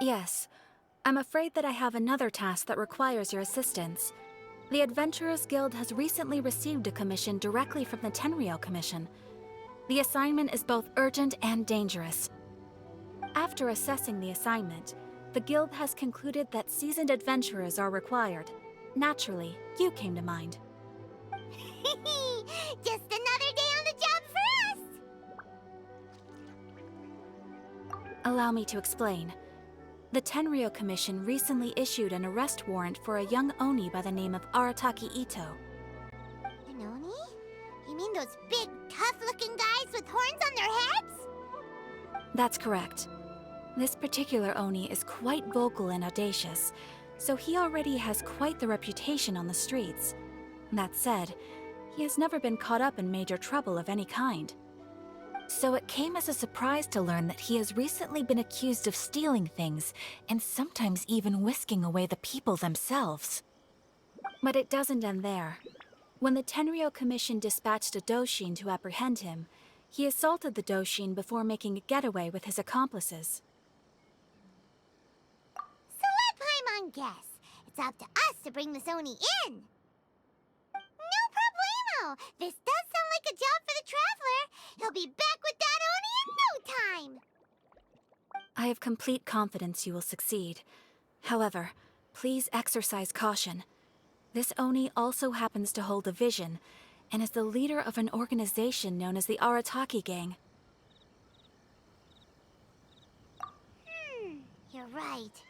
Yes. I'm afraid that I have another task that requires your assistance. The Adventurers Guild has recently received a commission directly from the Tenryou Commission. The assignment is both urgent and dangerous. After assessing the assignment, the Guild has concluded that seasoned adventurers are required. Naturally, you came to mind. Just another day on the job for us! Allow me to explain. The Tenryou Commission recently issued an arrest warrant for a young Oni by the name of Arataki Itto. An Oni? You mean those big, tough-looking guys with horns on their heads? That's correct. This particular Oni is quite vocal and audacious, so he already has quite the reputation on the streets. That said, he has never been caught up in major trouble of any kind. So it came as a surprise to learn that he has recently been accused of stealing things, and sometimes even whisking away the people themselves. But it doesn't end there. When the Tenryou Commission dispatched a Doshin to apprehend him, he assaulted the Doshin before making a getaway with his accomplices. So let Paimon guess. It's up to us to bring this Oni in. No problemo! This does sound like a job for the Traveler. He'll be back with that Oni in no time! I have complete confidence you will succeed. However, please exercise caution. This Oni also happens to hold a vision, and is the leader of an organization known as the Arataki Gang. You're right.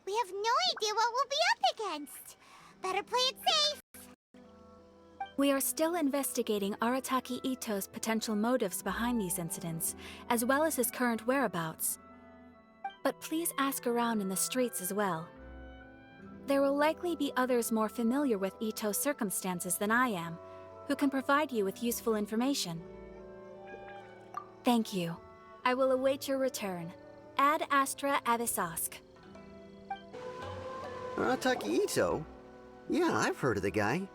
We have no idea what we'll be up against. Better play it safe. We are still investigating Arataki Itto's potential motives behind these incidents, as well as his current whereabouts. But please ask around in the streets as well. There will likely be others more familiar with Itto's circumstances than I am, who can provide you with useful information. Thank you. I will await your return. Ad Astra Avisask. Arataki Itto? Yeah, I've heard of the guy.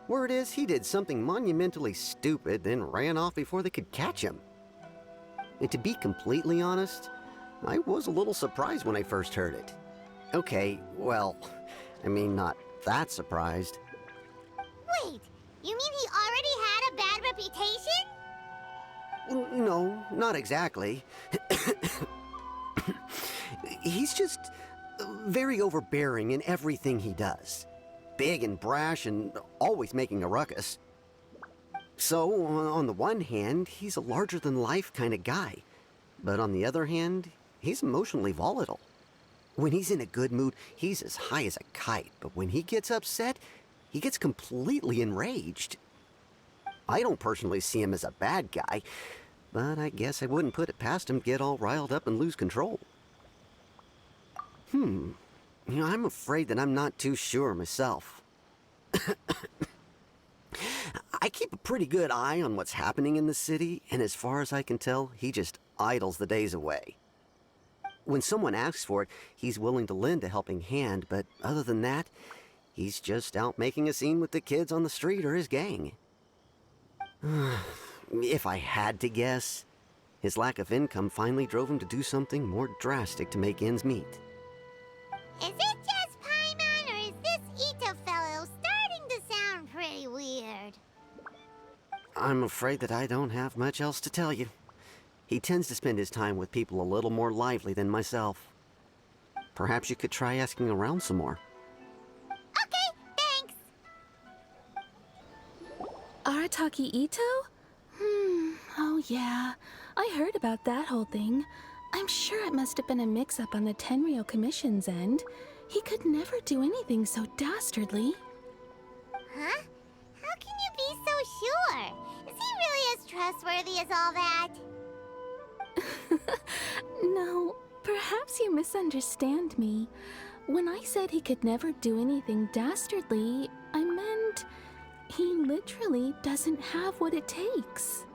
Word is he did something monumentally stupid, then ran off before they could catch him. And to be completely honest, I was a little surprised when I first heard it. Okay, well, I mean, not that surprised. Wait, you mean he already had a bad reputation? No, not exactly. He's just very overbearing in everything he does. Big and brash and always making a ruckus. So, on the one hand, he's a larger-than-life kind of guy. But on the other hand, he's emotionally volatile. When he's in a good mood, he's as high as a kite. But when he gets upset, he gets completely enraged. I don't personally see him as a bad guy, but I guess I wouldn't put it past him to get all riled up and lose control. You know, I'm afraid that I'm not too sure myself. I keep a pretty good eye on what's happening in the city, and as far as I can tell, he just idles the days away. When someone asks for it, he's willing to lend a helping hand, but other than that, he's just out making a scene with the kids on the street or his gang. If I had to guess, his lack of income finally drove him to do something more drastic to make ends meet. Is it just Paimon, or is this Itto fellow starting to sound pretty weird? I'm afraid that I don't have much else to tell you. He tends to spend his time with people a little more lively than myself. Perhaps you could try asking around some more. Okay, thanks! Arataki Itto? Oh yeah. I heard about that whole thing. I'm sure it must have been a mix-up on the Tenryou Commission's end. He could never do anything so dastardly. Huh? How can you be so sure? Is he really as trustworthy as all that? No, perhaps you misunderstand me. When I said he could never do anything dastardly, I meant he literally doesn't have what it takes.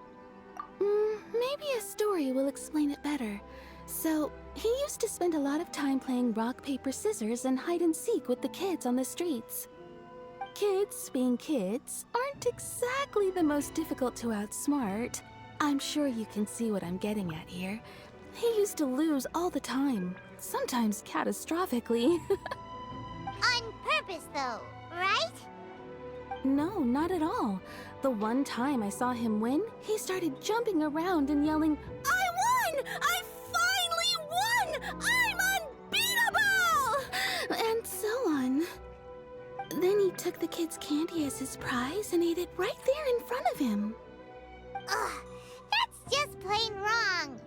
Maybe a story will explain it better. So, he used to spend a lot of time playing rock, paper, scissors and hide and seek with the kids on the streets. Kids, being kids, aren't exactly the most difficult to outsmart. I'm sure you can see what I'm getting at here. He used to lose all the time. sometimes catastrophically. On purpose, though, right? No, not at all. The one time I saw him win, he started jumping around and yelling, "I won! I finally won! I'm unbeatable!" And so on. Then he took the kid's candy as his prize and ate it right there in front of him. Ugh, that's just plain wrong.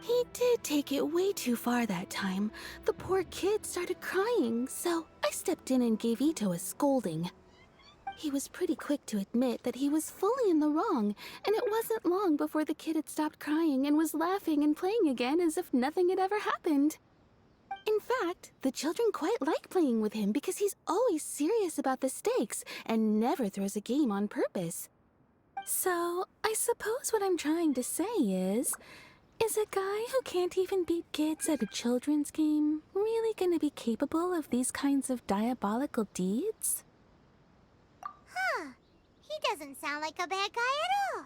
He did take it way too far that time. The poor kid started crying, so I stepped in and gave Itto a scolding. He was pretty quick to admit that he was fully in the wrong, and it wasn't long before the kid had stopped crying and was laughing and playing again as if nothing had ever happened. In fact, the children quite like playing with him because he's always serious about the stakes and never throws a game on purpose. So, I suppose what I'm trying to say is a guy who can't even beat kids at a children's game really gonna be capable of these kinds of diabolical deeds? Huh. He doesn't sound like a bad guy at all.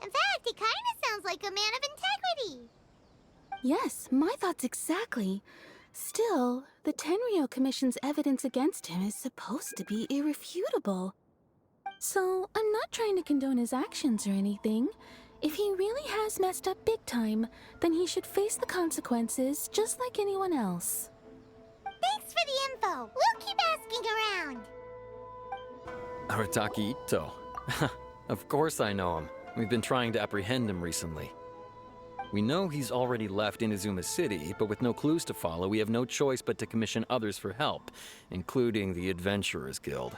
In fact, he kind of sounds like a man of integrity. Yes, my thoughts exactly. Still, the Tenryou Commission's evidence against him is supposed to be irrefutable. So, I'm not trying to condone his actions or anything. If he really has messed up big time, then he should face the consequences just like anyone else. Thanks for the info. We'll keep asking around. Arataki Itto. Of course I know him. We've been trying to apprehend him recently. We know he's already left Inazuma City, but with no clues to follow, we have no choice but to commission others for help, including the Adventurers Guild.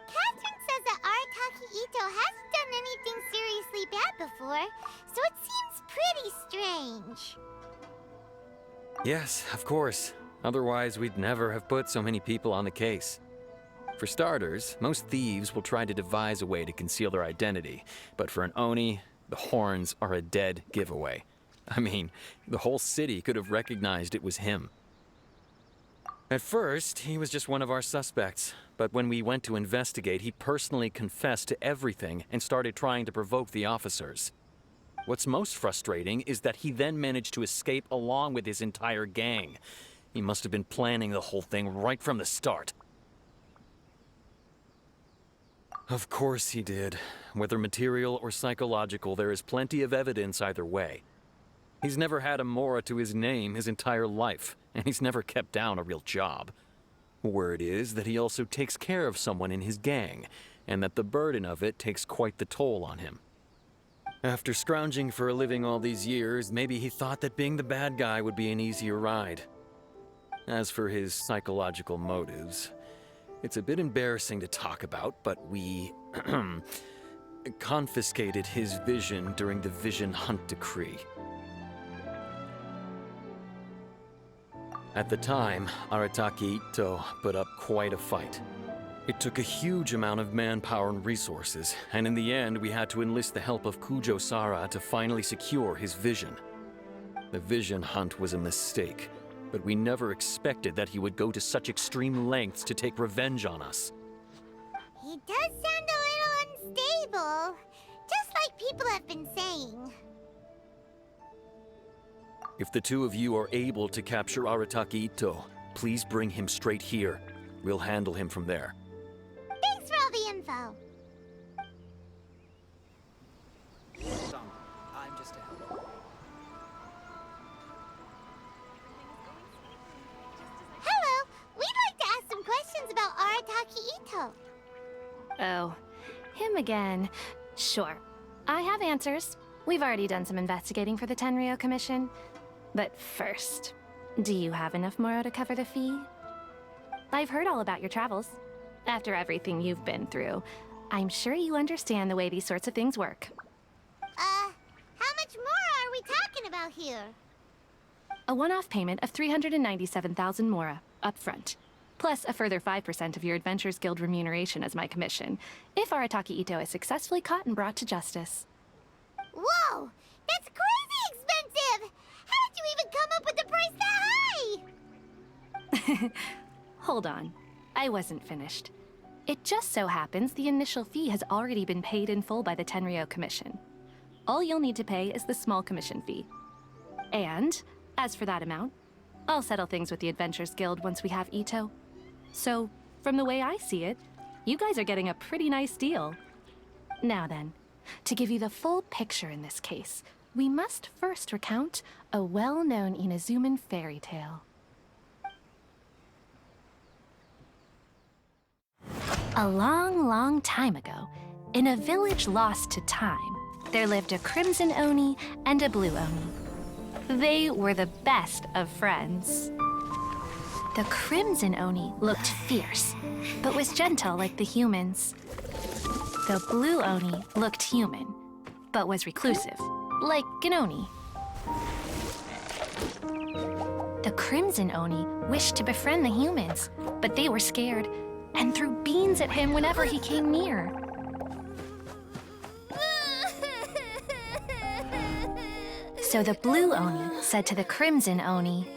Catherine says that Arataki Itto hasn't done anything seriously bad before, so it seems pretty strange. Yes, of course. Otherwise, we'd never have put so many people on the case. For starters, most thieves will try to devise a way to conceal their identity, but for an Oni, the horns are a dead giveaway. I mean, the whole city could have recognized it was him. At first, he was just one of our suspects, but when we went to investigate, he personally confessed to everything and started trying to provoke the officers. What's most frustrating is that he then managed to escape along with his entire gang. He must have been planning the whole thing right from the start. Of course he did. Whether material or psychological, there is plenty of evidence either way. He's never had a Mora to his name his entire life, and he's never kept down a real job. Word is that he also takes care of someone in his gang, and that the burden of it takes quite the toll on him. After scrounging for a living all these years, maybe he thought that being the bad guy would be an easier ride. As for his psychological motives, it's a bit embarrassing to talk about, but we confiscated his vision during the Vision Hunt Decree. At the time, Arataki Itto put up quite a fight. It took a huge amount of manpower and resources, and in the end we had to enlist the help of Kujo Sara to finally secure his vision. The Vision Hunt was a mistake, but we never expected that he would go to such extreme lengths to take revenge on us. He does sound a little unstable, just like people have been saying. If the two of you are able to capture Arataki Itto, please bring him straight here. We'll handle him from there. Thanks for all the info. I'm just a helper. Hello, we'd like to ask some questions about Arataki Itto. Oh, him again. Sure. I have answers. We've already done some investigating for the Tenryou Commission. But first, do you have enough Moro to cover the fee? I've heard all about your travels. After everything you've been through, I'm sure you understand the way these sorts of things work. How much more are we talking about here? A one-off payment of 397,000 Mora, up front. Plus a further 5% of your Adventurers Guild remuneration as my commission, if Arataki Itto is successfully caught and brought to justice. Whoa! That's crazy expensive! How did you even come up with the price that high? Hold on. I wasn't finished. It just so happens the initial fee has already been paid in full by the Tenryou Commission. All you'll need to pay is the small commission fee. And, as for that amount, I'll settle things with the Adventurers Guild once we have Itto. So, from the way I see it, you guys are getting a pretty nice deal. Now then, to give you the full picture in this case, we must first recount a well-known Inazuman fairy tale. A long, long time ago, in a village lost to time, there lived a Crimson Oni and a Blue Oni. They were the best of friends. The Crimson Oni looked fierce, but was gentle like the humans. The Blue Oni looked human, but was reclusive, like an Oni. The Crimson Oni wished to befriend the humans, but they were scared and threw beans at him whenever he came near. So the Blue Oni said to the Crimson Oni,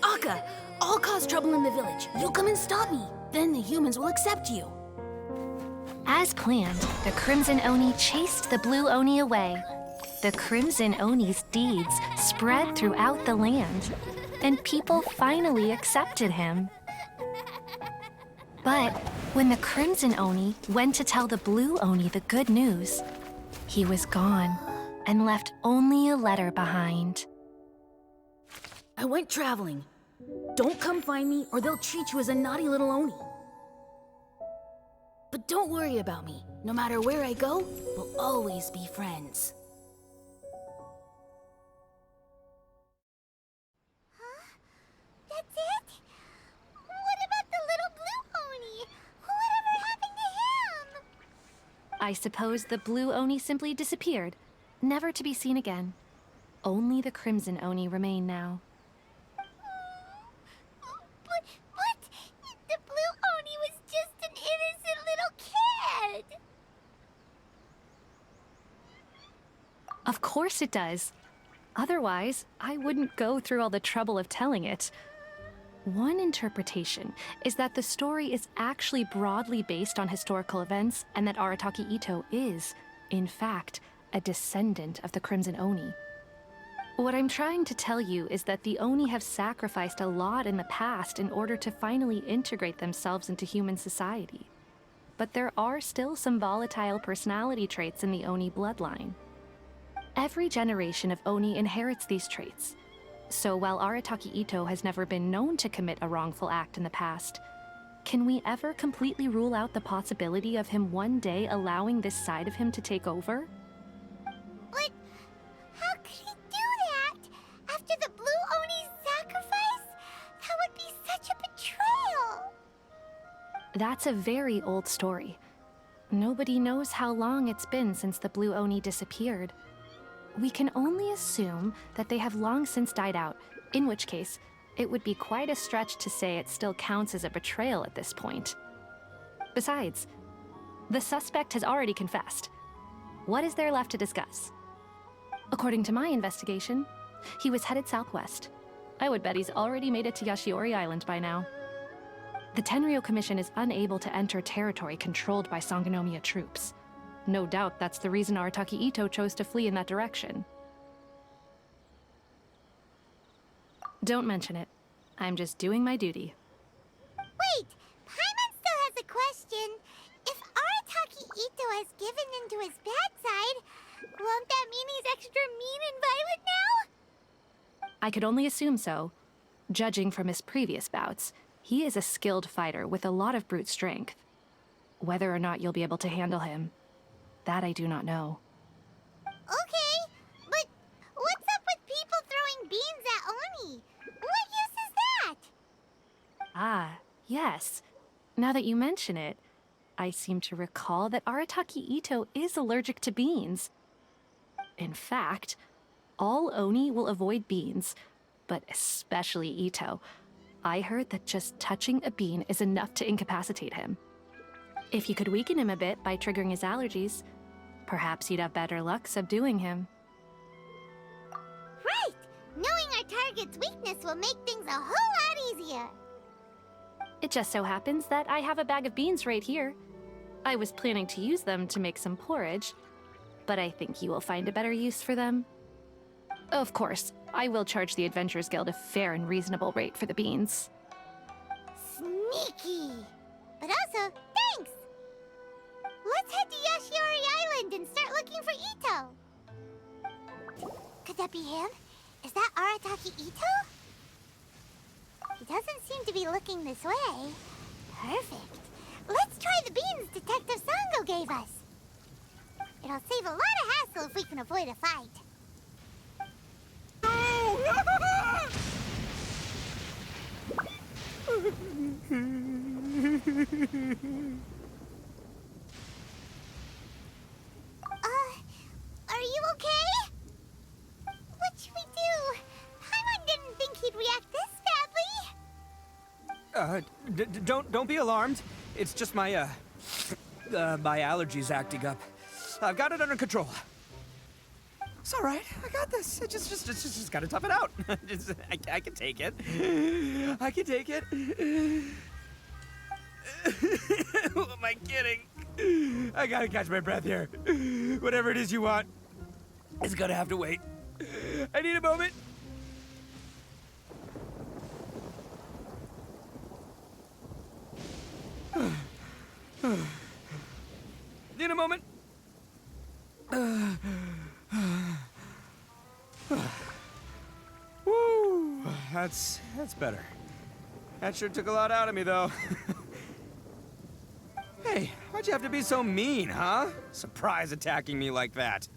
Akka, I'll cause trouble in the village. You come and stop me. Then the humans will accept you. As planned, the Crimson Oni chased the Blue Oni away. The Crimson Oni's deeds spread throughout the land, and people finally accepted him. But when the Crimson Oni went to tell the Blue Oni the good news, he was gone and left only a letter behind. I went traveling. Don't come find me or they'll treat you as a naughty little Oni. But don't worry about me. No matter where I go, we'll always be friends. That's it? What about the little Blue Oni? Whatever happened to him? I suppose the Blue Oni simply disappeared, never to be seen again. Only the Crimson Oni remain now. But the Blue Oni was just an innocent little kid. Of course it does. Otherwise, I wouldn't go through all the trouble of telling it. One interpretation is that the story is actually broadly based on historical events and that Arataki Itto is, in fact, a descendant of the Crimson Oni. What I'm trying to tell you is that the Oni have sacrificed a lot in the past in order to finally integrate themselves into human society. But there are still some volatile personality traits in the Oni bloodline. Every generation of Oni inherits these traits. So while Arataki Itto has never been known to commit a wrongful act in the past, can we ever completely rule out the possibility of him one day allowing this side of him to take over? But how could he do that? After the Blue Oni's sacrifice? That would be such a betrayal. That's a very old story. Nobody knows how long it's been since the Blue Oni disappeared. We can only assume that they have long since died out, in which case, it would be quite a stretch to say it still counts as a betrayal at this point. Besides, the suspect has already confessed. What is there left to discuss? According to my investigation, he was headed southwest. I would bet he's already made it to Yashiori Island by now. The Tenryou Commission is unable to enter territory controlled by Sangonomiya troops. No doubt that's the reason Arataki Itto chose to flee in that direction. Don't mention it. I'm just doing my duty. Wait, Paimon still has a question. If Arataki Itto has given in to his bad side, won't that mean he's extra mean and violent now? I could only assume so. Judging from his previous bouts, he is a skilled fighter with a lot of brute strength. Whether or not you'll be able to handle him, that I do not know. Okay, but what's up with people throwing beans at Oni? What use is that? Ah, yes. Now that you mention it, I seem to recall that Arataki Itto is allergic to beans. In fact, all Oni will avoid beans, but especially Itto. I heard that just touching a bean is enough to incapacitate him. If you could weaken him a bit by triggering his allergies, perhaps you'd have better luck subduing him. Right! Knowing our target's weakness will make things a whole lot easier. It just so happens that I have a bag of beans right here. I was planning to use them to make some porridge, but I think you will find a better use for them. Of course, I will charge the Adventurers Guild a fair and reasonable rate for the beans. Sneaky! But also, thanks! Let's head to Yashiori Island and start looking for Itto. Could that be him? Is that Arataki Itto? He doesn't seem to be looking this way. Perfect. Let's try the beans Detective Sango gave us. It'll save a lot of hassle if we can avoid a fight. Are you okay? What should we do? Paimon didn't think he'd react this badly. Don't be alarmed. It's just my allergies acting up. I've got it under control. It's all right. I got this. Just gotta tough it out. I can take it. I can take it. Who am I kidding? I gotta catch my breath here. Whatever it is you want, it's gonna have to wait. I need a moment. Need a moment. Woo, that's better. That sure took a lot out of me, though. Hey, why'd you have to be so mean, huh? Surprise attacking me like that.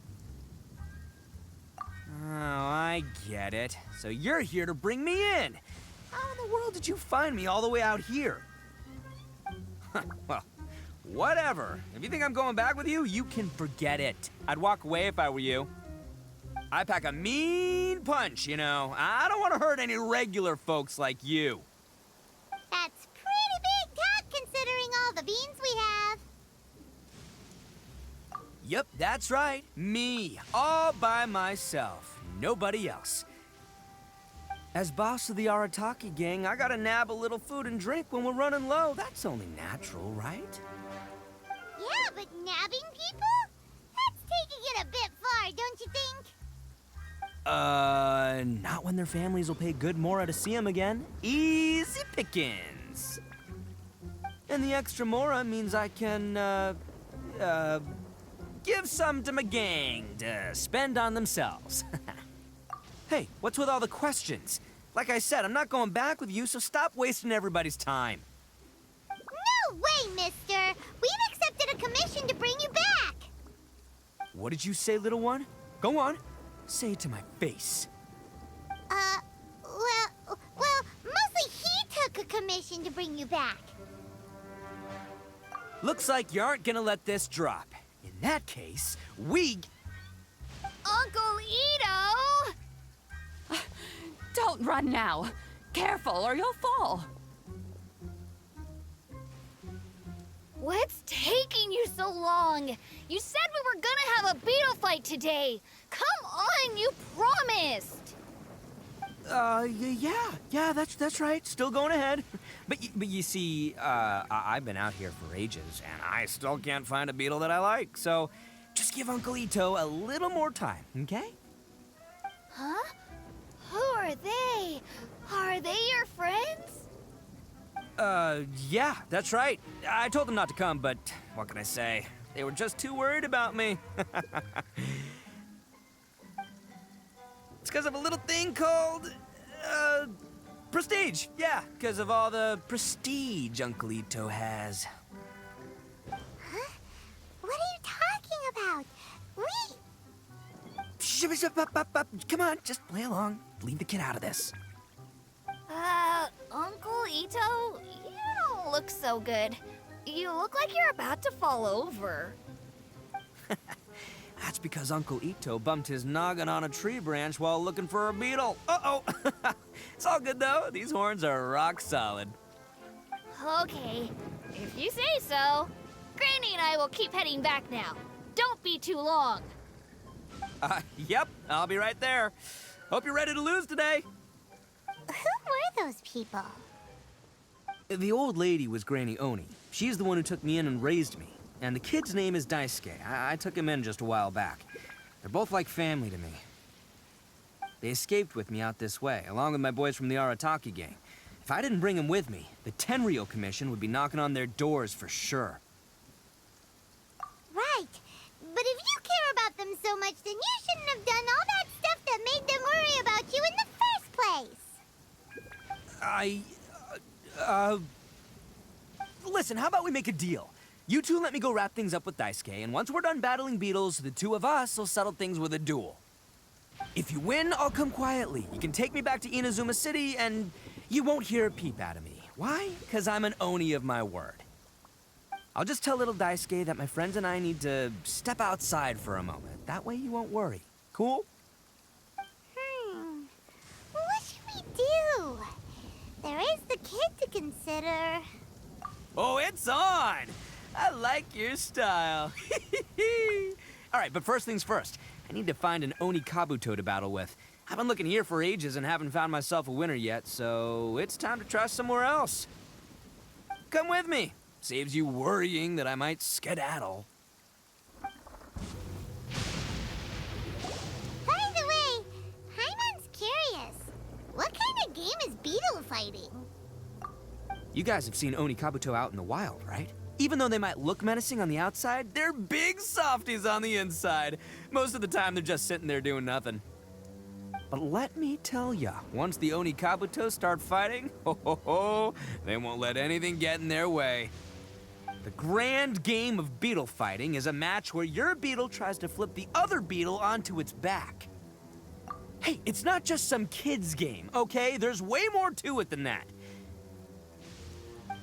Oh, I get it. So you're here to bring me in. How in the world did you find me all the way out here? Well, whatever. If you think I'm going back with you, you can forget it. I'd walk away if I were you. I pack a mean punch, you know. I don't want to hurt any regular folks like you. That's pretty big talk considering all the beans we have. Yep, that's right. Me, all by myself. Nobody else. As boss of the Arataki gang, I gotta nab a little food and drink when we're running low. That's only natural, right? Yeah, but nabbing people? That's taking it a bit far, don't you think? Not when their families will pay good mora to see them again. Easy pickings. And the extra mora means I can, give some to my gang to spend on themselves. Hey, what's with all the questions? Like I said, I'm not going back with you, so stop wasting everybody's time. No way, mister! We've accepted a commission to bring you back! What did you say, little one? Go on. Say it to my face. Well, mostly he took a commission to bring you back. Looks like you aren't gonna let this drop. In that case, Uncle Itto! Don't run now. Careful or you'll fall. What's taking you so long? You said we were gonna have a beetle fight today. Come on, you promised. Yeah, that's right. Still going ahead. But you see, I've been out here for ages, and I still can't find a beetle that I like. So, just give Uncle Itto a little more time, okay? Huh? Who are they? Are they your friends? Yeah, that's right. I told them not to come, but what can I say? They were just too worried about me. It's because of a little thing called, prestige. Yeah, because of all the prestige Uncle Itto has. Huh? What are you talking about? Come on, just play along. Leave the kid out of this. Uncle Itto, you don't look so good. You look like you're about to fall over. That's because Uncle Itto bumped his noggin on a tree branch while looking for a beetle. Uh-oh. It's all good, though. These horns are rock solid. Okay, if you say so. Granny and I will keep heading back now. Don't be too long. Yep, I'll be right there. Hope you're ready to lose today. Who were those people? The old lady was Granny Oni. She's the one who took me in and raised me. And the kid's name is Daisuke. I took him in just a while back. They're both like family to me. They escaped with me out this way, along with my boys from the Arataki gang. If I didn't bring them with me, the Tenryou Commission would be knocking on their doors for sure. Right. But if you care about them so much, then you shouldn't have done all that stuff that made them worry about you in the first place. Listen, how about we make a deal? You two let me go wrap things up with Daisuke, and once we're done battling beetles, the two of us will settle things with a duel. If you win, I'll come quietly. You can take me back to Inazuma City, and you won't hear a peep out of me. Why? Because I'm an Oni of my word. I'll just tell little Daisuke that my friends and I need to step outside for a moment. That way you won't worry. Cool? What should we do? There is the kid to consider. Oh, it's on! I like your style. All right, but first things first. I need to find an Oni Kabuto to battle with. I've been looking here for ages and haven't found myself a winner yet, so it's time to try somewhere else. Come with me. Saves you worrying that I might skedaddle. By the way, Paimon's curious. What kind of game is beetle fighting? You guys have seen Oni Kabuto out in the wild, right? Even though they might look menacing on the outside, they're big softies on the inside. Most of the time, they're just sitting there doing nothing. But let me tell ya, once the Oni Kabuto start fighting, they won't let anything get in their way. The grand game of beetle fighting is a match where your beetle tries to flip the other beetle onto its back. Hey, it's not just some kid's game, okay? There's way more to it than that.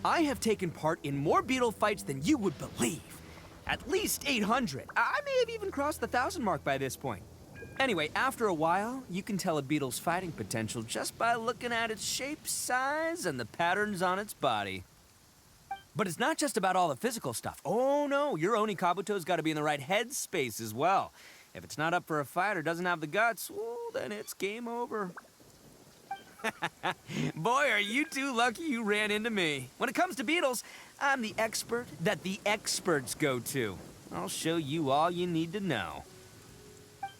I have taken part in more beetle fights than you would believe. At least 800. I may have even crossed the 1,000 mark by this point. Anyway, after a while, you can tell a beetle's fighting potential just by looking at its shape, size, and the patterns on its body. But it's not just about all the physical stuff. Oh no, your Oni Kabuto's got to be in the right headspace as well. If it's not up for a fight or doesn't have the guts, well, then it's game over. Boy, are you two lucky you ran into me. When it comes to beetles, I'm the expert that the experts go to. I'll show you all you need to know.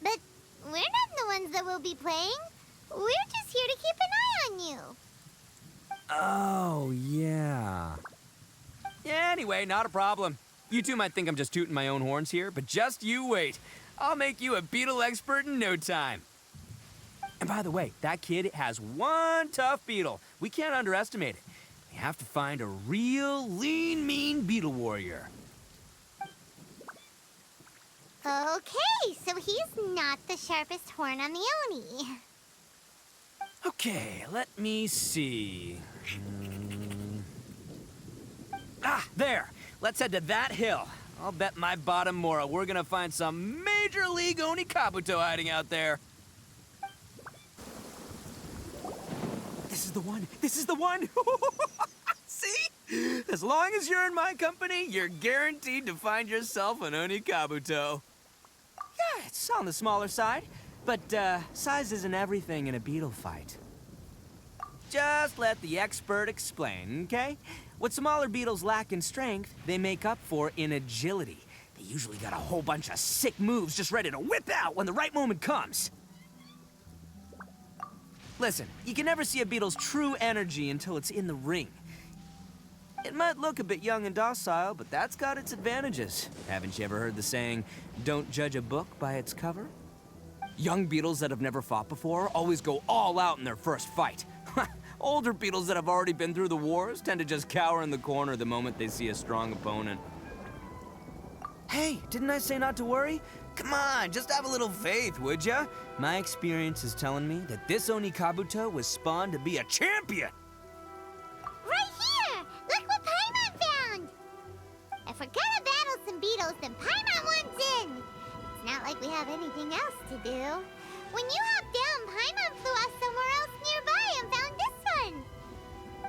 But we're not the ones that will be playing. We're just here to keep an eye on you. Oh, yeah. Yeah, anyway, not a problem. You two might think I'm just tooting my own horns here, but just you wait. I'll make you a beetle expert in no time. And by the way, that kid has one tough beetle. We can't underestimate it. We have to find a real lean, mean beetle warrior. Okay, so he's not the sharpest horn on the Oni. Okay, let me see. Ah, there. Let's head to that hill. I'll bet my bottom moral we're gonna find some major league Oni Kabuto hiding out there. This is the one. This is the one. See? As long as you're in my company, you're guaranteed to find yourself an Oni Kabuto. Yeah, it's on the smaller side, but size isn't everything in a beetle fight. Just let the expert explain, okay? What smaller beetles lack in strength, they make up for in agility. They usually got a whole bunch of sick moves just ready to whip out when the right moment comes. Listen, you can never see a beetle's true energy until it's in the ring. It might look a bit young and docile, but that's got its advantages. Haven't you ever heard the saying, don't judge a book by its cover? Young beetles that have never fought before always go all out in their first fight. Older beetles that have already been through the wars tend to just cower in the corner the moment they see a strong opponent. Hey, didn't I say not to worry? Come on, just have a little faith, would ya? My experience is telling me that this Oni Kabuto was spawned to be a champion. Right here! Look what Paimon found! If we're gonna battle some beetles, then Paimon wants in! It's not like we have anything else to do. When you hopped down, Paimon flew off somewhere else nearby and found this one!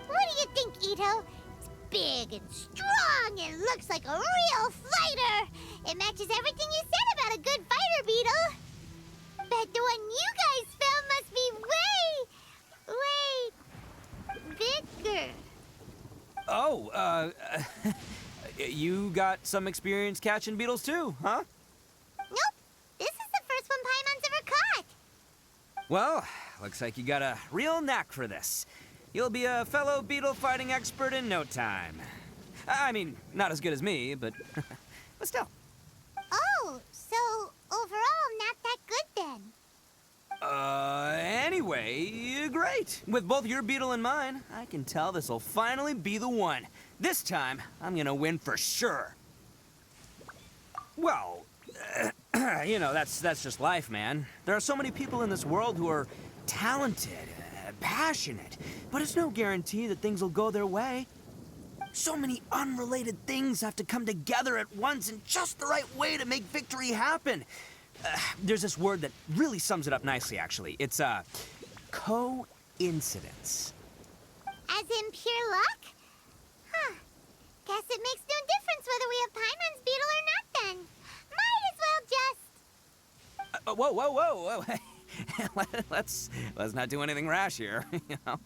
What do you think, Itto? It's big and strong and looks like a real fighter! It matches everything you said about a good fighter beetle! Bet the one you guys found must be way bigger. Oh, you got some experience catching beetles too, huh? Nope. This is the first one Paimon's ever caught. Well, looks like you got a real knack for this. You'll be a fellow beetle fighting expert in no time. I mean, not as good as me, but still. Oh, so overall, not that good then. Anyway, great. With both your beetle and mine, I can tell this'll finally be the one. This time, I'm gonna win for sure. Well, you know, that's just life, man. There are so many people in this world who are talented, passionate, but it's no guarantee that things will go their way. So many unrelated things have to come together at once in just the right way to make victory happen. There's this word that really sums it up nicely, actually. It's, coincidence. As in pure luck? Huh. Guess it makes no difference whether we have Paimon's beetle or not then. Might as well just... Whoa. let's not do anything rash here, you know?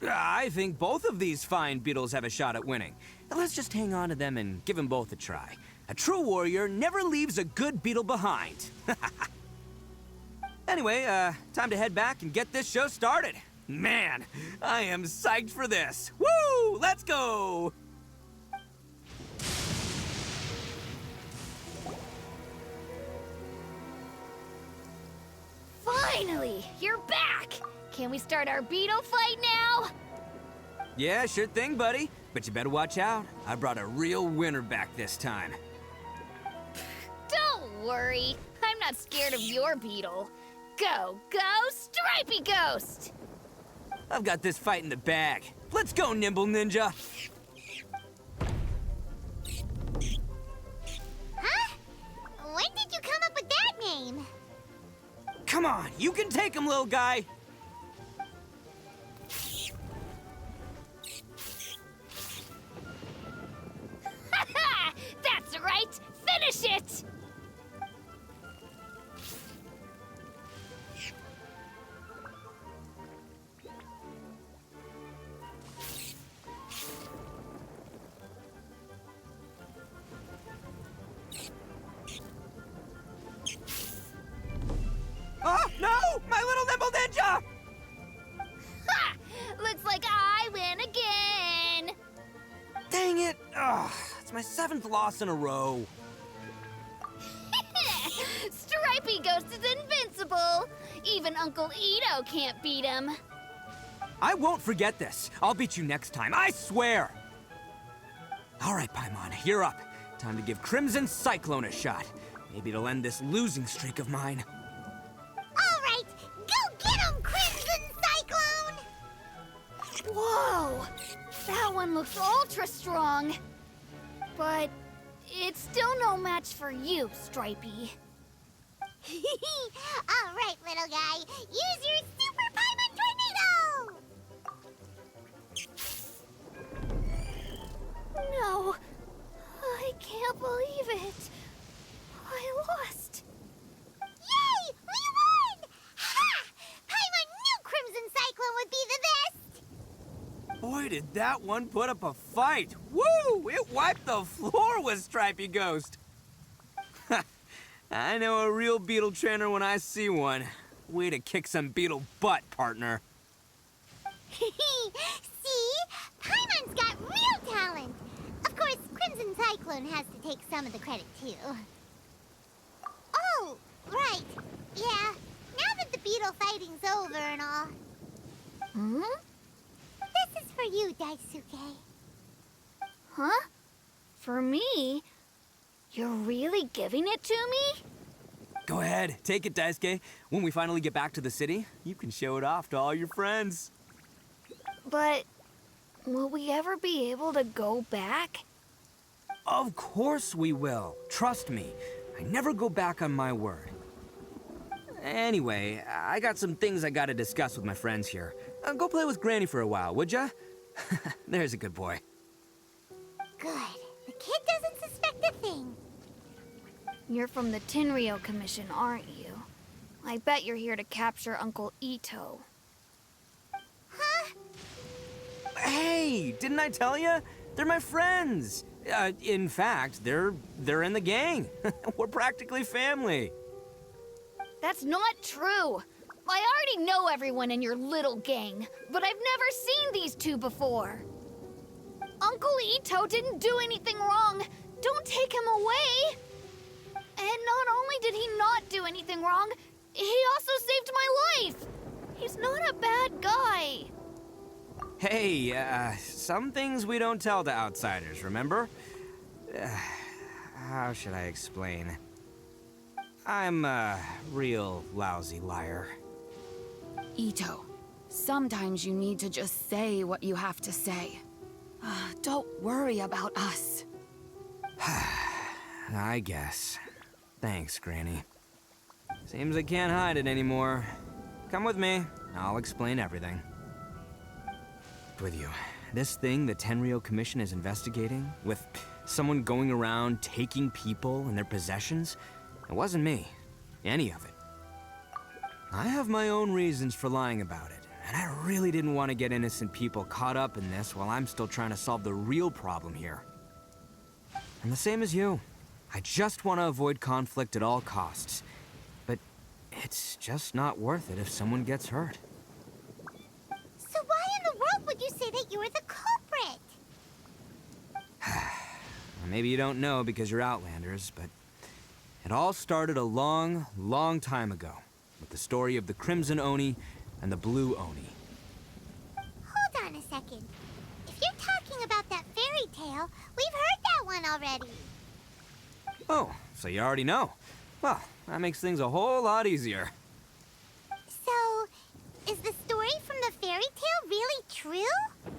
I think both of these fine beetles have a shot at winning. Let's just hang on to them and give them both a try. A true warrior never leaves a good beetle behind. Anyway, time to head back and get this show started. Man, I am psyched for this. Woo! Let's go! Finally, you're back! Can we start our beetle fight now? Yeah, sure thing, buddy. But you better watch out. I brought a real winner back this time. Don't worry, I'm not scared of your beetle. Go, Stripey Ghost! I've got this fight in the bag. Let's go, Nimble Ninja! Huh? When did you come up with that name? Come on, you can take him, little guy! That's right! Finish it! Oh, no! My little Nimble Ninja! Ha! Looks like I win again! Dang it! Ugh, it's my 7th loss in a row. Stripey Ghost is invincible! Even Uncle Itto can't beat him. I won't forget this. I'll beat you next time, I swear! All right, Paimon, you're up. Time to give Crimson Cyclone a shot. Maybe it'll end this losing streak of mine. All right, go get him, Crimson Cyclone! Whoa! That one looks ultra strong. But it's still no match for you, Stripey. All right, little guy, use your Super Paimon Tornado! No, I can't believe it. I lost. Yay! We won! Ha! Paimon knew Crimson Cyclone would be the best! Boy, did that one put up a fight. Woo! It wiped the floor with Stripey Ghost. I know a real beetle trainer when I see one. Way to kick some beetle butt, partner. See? Paimon's got real talent! Of course, Crimson Cyclone has to take some of the credit, too. Oh, right. Yeah, now that the beetle fighting's over and all. Hmm? This is for you, Daisuke. Huh? For me? You're really giving it to me? Go ahead, take it, Daisuke. When we finally get back to the city, you can show it off to all your friends. But will we ever be able to go back? Of course we will. Trust me. I never go back on my word. Anyway, I got some things I gotta discuss with my friends here. Go play with Granny for a while, would ya? There's a good boy. Good. The kid doesn't suspect a thing. You're from the Tenryou Commission, aren't you? I bet you're here to capture Uncle Itto. Huh? Hey, didn't I tell you? They're my friends. In fact, they're in the gang. We're practically family. That's not true. I already know everyone in your little gang, but I've never seen these two before. Uncle Itto didn't do anything wrong. Don't take him away. And not only did he not do anything wrong, he also saved my life. He's not a bad guy. Hey, some things we don't tell to outsiders, remember? How should I explain? I'm a real lousy liar. Itto, sometimes you need to just say what you have to say. Don't worry about us. I guess. Thanks, Granny. Seems I can't hide it anymore. Come with me. I'll explain everything. With you. This thing the Tenryou Commission is investigating, with someone going around taking people and their possessions, it wasn't me. Any of it. I have my own reasons for lying about it, and I really didn't want to get innocent people caught up in this while I'm still trying to solve the real problem here. I'm the same as you. I just want to avoid conflict at all costs. But it's just not worth it if someone gets hurt. So why in the world would you say that you were the culprit? Maybe you don't know because you're Outlanders, but it all started a long, long time ago with the story of the Crimson Oni and the Blue Oni. Hold on a second. If you're talking about that fairy tale, we've heard that one already. Oh, so you already know. Well, that makes things a whole lot easier. So, is the story from the fairy tale really true?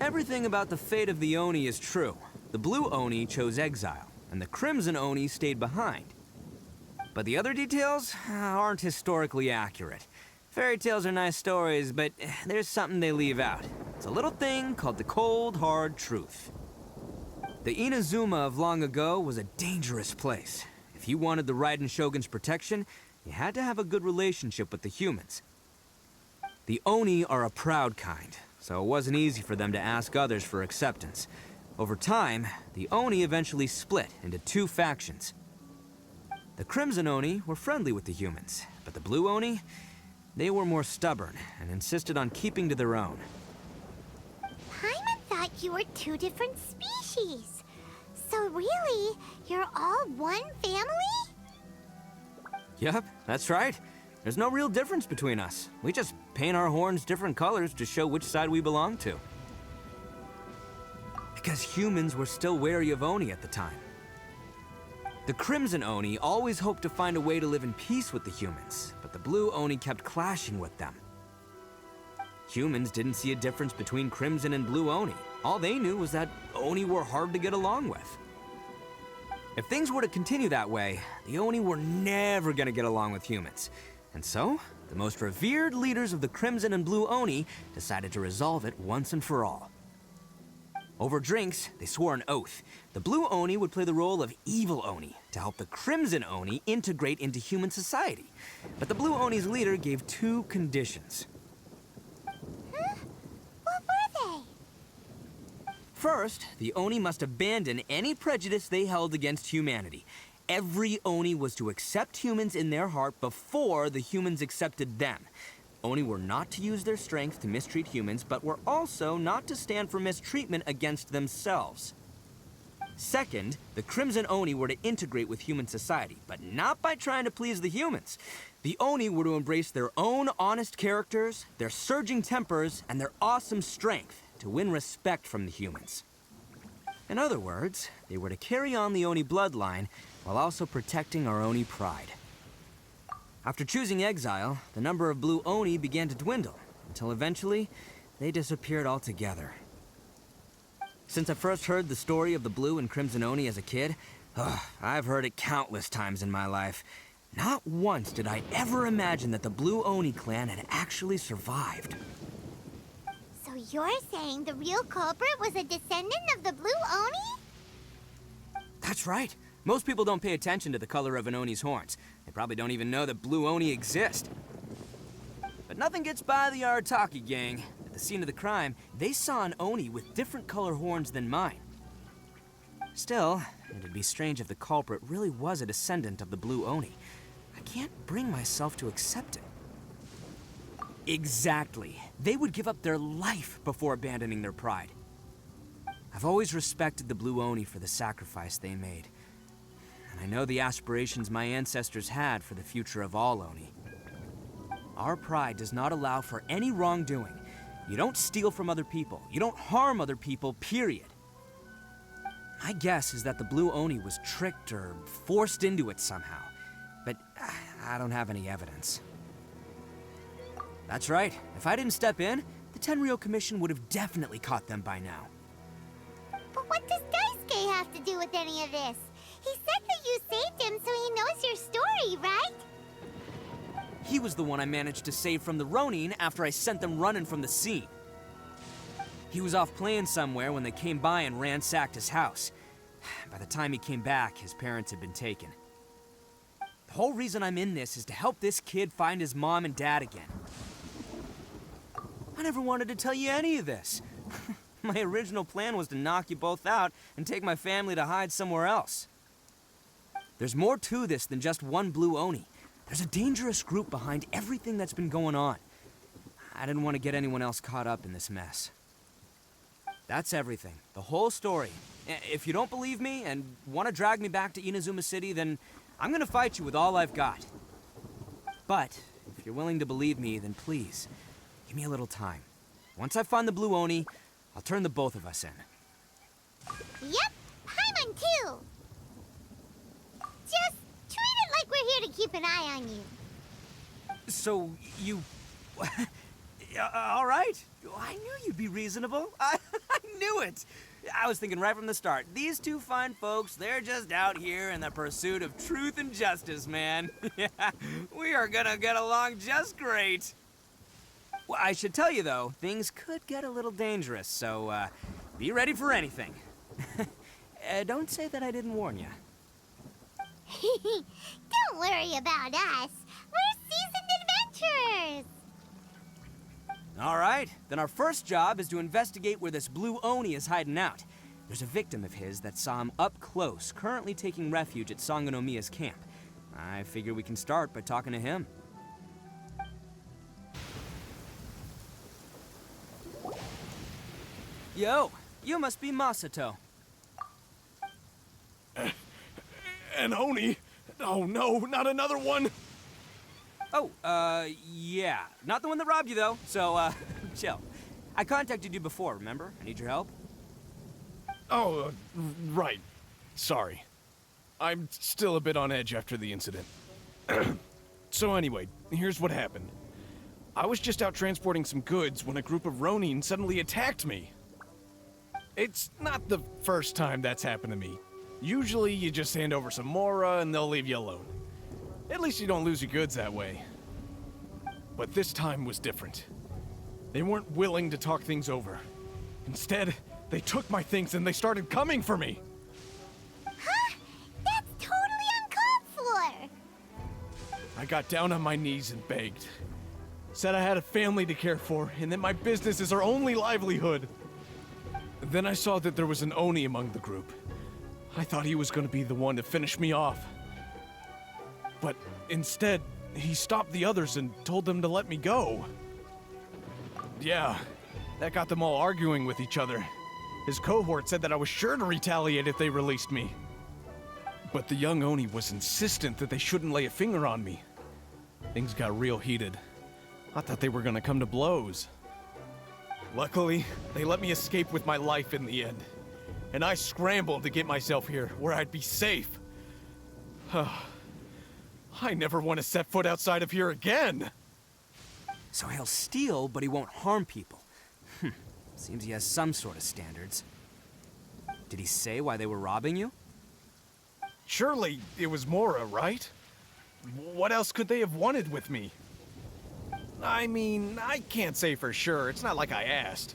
Everything about the fate of the Oni is true. The Blue Oni chose exile, and the Crimson Oni stayed behind. But the other details aren't historically accurate. Fairy tales are nice stories, but there's something they leave out. It's a little thing called the cold, hard truth. The Inazuma of long ago was a dangerous place. If you wanted the Raiden Shogun's protection, you had to have a good relationship with the humans. The Oni are a proud kind, so it wasn't easy for them to ask others for acceptance. Over time, the Oni eventually split into two factions. The Crimson Oni were friendly with the humans, but the Blue Oni, they were more stubborn and insisted on keeping to their own. Paimon thought you were two different species. So really, you're all one family? Yep, that's right. There's no real difference between us. We just paint our horns different colors to show which side we belong to. Because humans were still wary of Oni at the time. The Crimson Oni always hoped to find a way to live in peace with the humans, but the Blue Oni kept clashing with them. Humans didn't see a difference between Crimson and Blue Oni. All they knew was that Oni were hard to get along with. If things were to continue that way, the Oni were never gonna get along with humans. And so, the most revered leaders of the Crimson and Blue Oni decided to resolve it once and for all. Over drinks, they swore an oath. The Blue Oni would play the role of evil Oni to help the Crimson Oni integrate into human society. But the Blue Oni's leader gave two conditions. Huh? What were they? First, the Oni must abandon any prejudice they held against humanity. Every Oni was to accept humans in their heart before the humans accepted them. Oni were not to use their strength to mistreat humans, but were also not to stand for mistreatment against themselves. Second, the Crimson Oni were to integrate with human society, but not by trying to please the humans. The Oni were to embrace their own honest characters, their surging tempers, and their awesome strength to win respect from the humans. In other words, they were to carry on the Oni bloodline while also protecting our Oni pride. After choosing exile, the number of Blue Oni began to dwindle, until eventually, they disappeared altogether. Since I first heard the story of the Blue and Crimson Oni as a kid, I've heard it countless times in my life. Not once did I ever imagine that the Blue Oni clan had actually survived. So you're saying the real culprit was a descendant of the Blue Oni? That's right. Most people don't pay attention to the color of an Oni's horns. They probably don't even know that Blue Oni exist. But nothing gets by the Arataki gang. At the scene of the crime, they saw an Oni with different color horns than mine. Still, it'd be strange if the culprit really was a descendant of the Blue Oni. I can't bring myself to accept it. Exactly. They would give up their life before abandoning their pride. I've always respected the Blue Oni for the sacrifice they made. And I know the aspirations my ancestors had for the future of all Oni. Our pride does not allow for any wrongdoing. You don't steal from other people. You don't harm other people, period. My guess is that the Blue Oni was tricked or forced into it somehow. But I don't have any evidence. That's right. If I didn't step in, the Tenryou Commission would have definitely caught them by now. But what does Daisuke have to do with any of this? He said that you saved him so he knows your story, right? He was the one I managed to save from the Ronin after I sent them running from the scene. He was off playing somewhere when they came by and ransacked his house. By the time he came back, his parents had been taken. The whole reason I'm in this is to help this kid find his mom and dad again. I never wanted to tell you any of this. My original plan was to knock you both out and take my family to hide somewhere else. There's more to this than just one Blue Oni. There's a dangerous group behind everything that's been going on. I didn't want to get anyone else caught up in this mess. That's everything. The whole story. If you don't believe me and want to drag me back to Inazuma City, then I'm gonna fight you with all I've got. But if you're willing to believe me, then please, give me a little time. Once I find the Blue Oni, I'll turn the both of us in. Yep, Paimon too. Just treat it like we're here to keep an eye on you. So, you... all right. I knew you'd be reasonable. I knew it. I was thinking right from the start, these two fine folks, they're just out here in the pursuit of truth and justice, man. Yeah, we are gonna get along just great. Well, I should tell you, though, things could get a little dangerous, so, be ready for anything. Don't say that I didn't warn you. Don't worry about us. We're seasoned adventurers. All right, then our first job is to investigate where this Blue Oni is hiding out. There's a victim of his that saw him up close, currently taking refuge at Sangonomiya's camp. I figure we can start by talking to him. Yo, you must be Masato. An Oni? Oh no, not another one! Oh, yeah. Not the one that robbed you, though, so, chill. I contacted you before, remember? I need your help. Oh, right. Sorry. I'm still a bit on edge after the incident. So anyway, here's what happened. I was just out transporting some goods when a group of Ronin suddenly attacked me. It's not the first time that's happened to me. Usually you just hand over some Mora and they'll leave you alone. At least you don't lose your goods that way. But this time was different. They weren't willing to talk things over. Instead, they took my things and they started coming for me. Huh? That's totally uncalled for. I got down on my knees and begged. Said I had a family to care for and that my business is our only livelihood. Then I saw that there was an Oni among the group. I thought he was going to be the one to finish me off. But instead, he stopped the others and told them to let me go. Yeah, that got them all arguing with each other. His cohort said that I was sure to retaliate if they released me. But the young Oni was insistent that they shouldn't lay a finger on me. Things got real heated. I thought they were gonna come to blows. Luckily, they let me escape with my life in the end. And I scrambled to get myself here, where I'd be safe. I never want to set foot outside of here again! So he'll steal, but he won't harm people. Seems he has some sort of standards. Did he say why they were robbing you? Surely it was Mora, right? What else could they have wanted with me? I mean, I can't say for sure, it's not like I asked.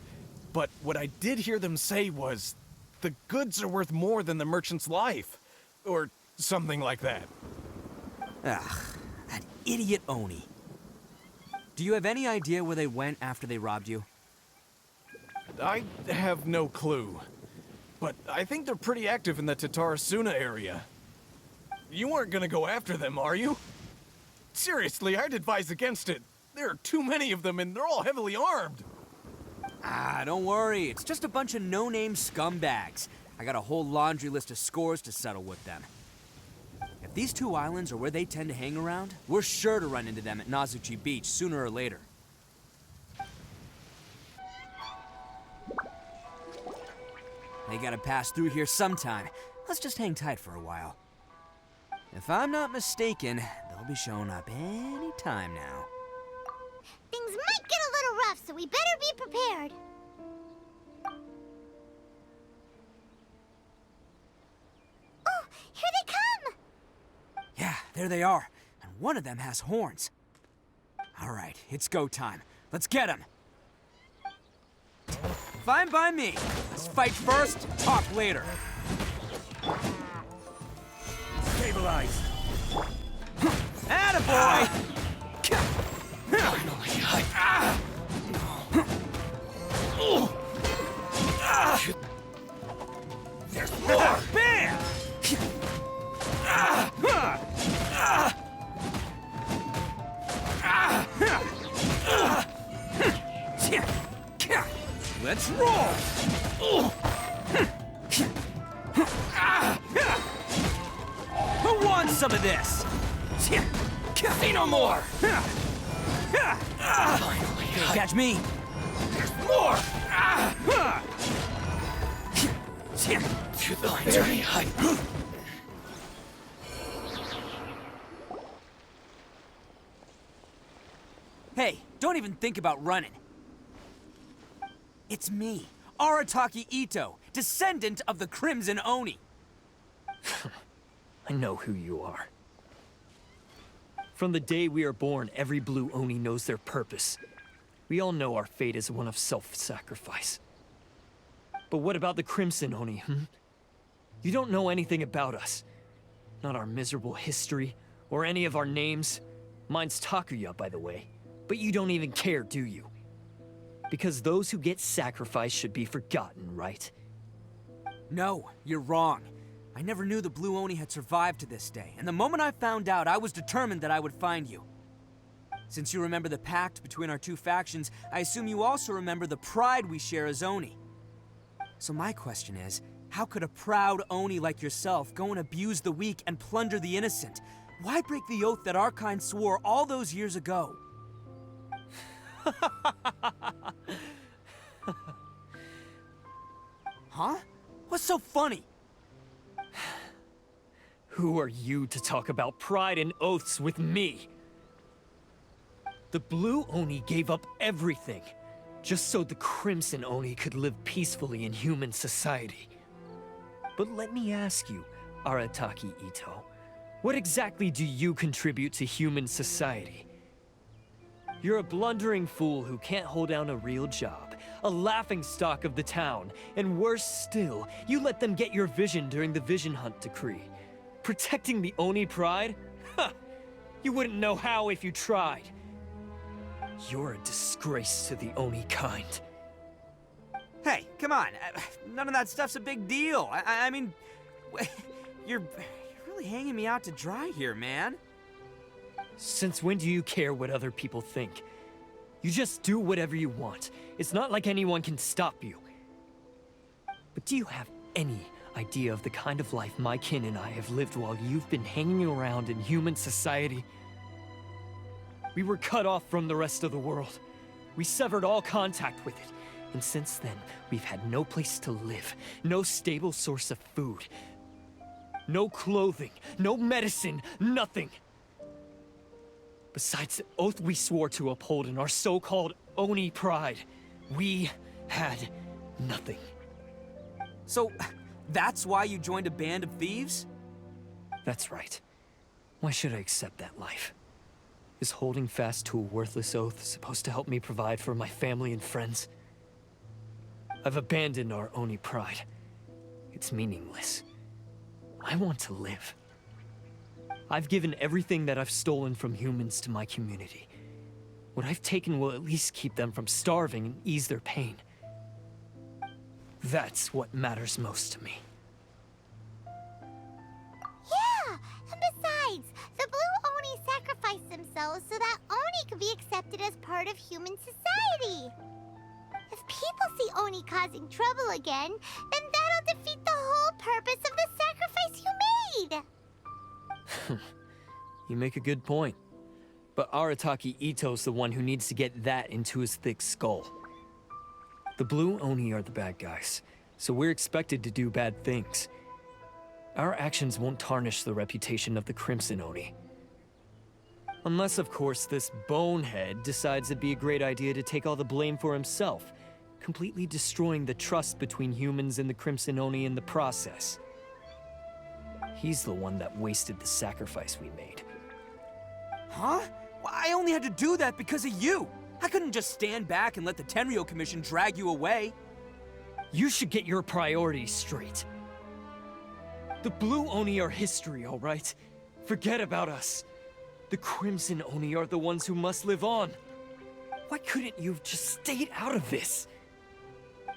But what I did hear them say was, the goods are worth more than the merchant's life. Or something like that. Ugh, that idiot Oni. Do you have any idea where they went after they robbed you? I have no clue. But I think they're pretty active in the Tatarasuna area. You aren't gonna go after them, are you? Seriously, I'd advise against it. There are too many of them, and they're all heavily armed. Ah, don't worry. It's just a bunch of no-name scumbags. I got a whole laundry list of scores to settle with them. If these two islands are where they tend to hang around, we're sure to run into them at Nazuchi Beach sooner or later. They gotta pass through here sometime. Let's just hang tight for a while. If I'm not mistaken, they'll be showing up any time now. Things might get a little rough, so we better be prepared. Oh, here they come! Yeah, there they are. And one of them has horns. All right, it's go time. Let's get him. Fine by me. Let's fight first, talk later. Stabilize. Attaboy! There's more! Bam! Let's roll! Who wants some of this? Say no more! Can't catch me! There's more! Hey, don't even think about running. It's me, Arataki Itto, descendant of the Crimson Oni. I know who you are. From the day we are born, every blue Oni knows their purpose. We all know our fate is one of self-sacrifice. But what about the Crimson Oni, You don't know anything about us. Not our miserable history, or any of our names. Mine's Takuya, by the way. But you don't even care, do you? Because those who get sacrificed should be forgotten, right? No, you're wrong. I never knew the Blue Oni had survived to this day, and the moment I found out, I was determined that I would find you. Since you remember the pact between our two factions, I assume you also remember the pride we share as Oni. So my question is, how could a proud Oni like yourself go and abuse the weak and plunder the innocent? Why break the oath that our kind swore all those years ago? Huh? What's so funny? Who are you to talk about pride and oaths with me? The Blue Oni gave up everything, just so the Crimson Oni could live peacefully in human society. But let me ask you, Arataki Itto, what exactly do you contribute to human society? You're a blundering fool who can't hold down a real job, a laughingstock of the town, and worse still, you let them get your vision during the Vision Hunt decree. Protecting the Oni pride? Ha! You wouldn't know how if you tried. You're a disgrace to the Oni kind. Hey, come on. None of that stuff's a big deal. I mean, you're really hanging me out to dry here, man. Since when do you care what other people think? You just do whatever you want. It's not like anyone can stop you. But do you have any idea of the kind of life my kin and I have lived while you've been hanging around in human society? We were cut off from the rest of the world. We severed all contact with it. And since then, we've had no place to live, no stable source of food, no clothing, no medicine, nothing. Besides the oath we swore to uphold in our so-called Oni pride, we had nothing. So, that's why you joined a band of thieves? That's right. Why should I accept that life? Is holding fast to a worthless oath supposed to help me provide for my family and friends? I've abandoned our Oni pride. It's meaningless. I want to live. I've given everything that I've stolen from humans to my community. What I've taken will at least keep them from starving and ease their pain. That's what matters most to me. Yeah, and besides, the Blue Oni sacrificed themselves themselves so that Oni can be accepted as part of human society. If people see Oni causing trouble again, then that'll defeat the whole purpose of the sacrifice you made. You make a good point. But Arataki Itto's the one who needs to get that into his thick skull. The Blue Oni are the bad guys, so we're expected to do bad things. Our actions won't tarnish the reputation of the Crimson Oni. Unless, of course, this bonehead decides it'd be a great idea to take all the blame for himself, completely destroying the trust between humans and the Crimson Oni in the process. He's the one that wasted the sacrifice we made. Huh? Well, I only had to do that because of you. I couldn't just stand back and let the Tenryo Commission drag you away. You should get your priorities straight. The Blue Oni are history, all right? Forget about us. The Crimson Oni are the ones who must live on. Why couldn't you have just stayed out of this?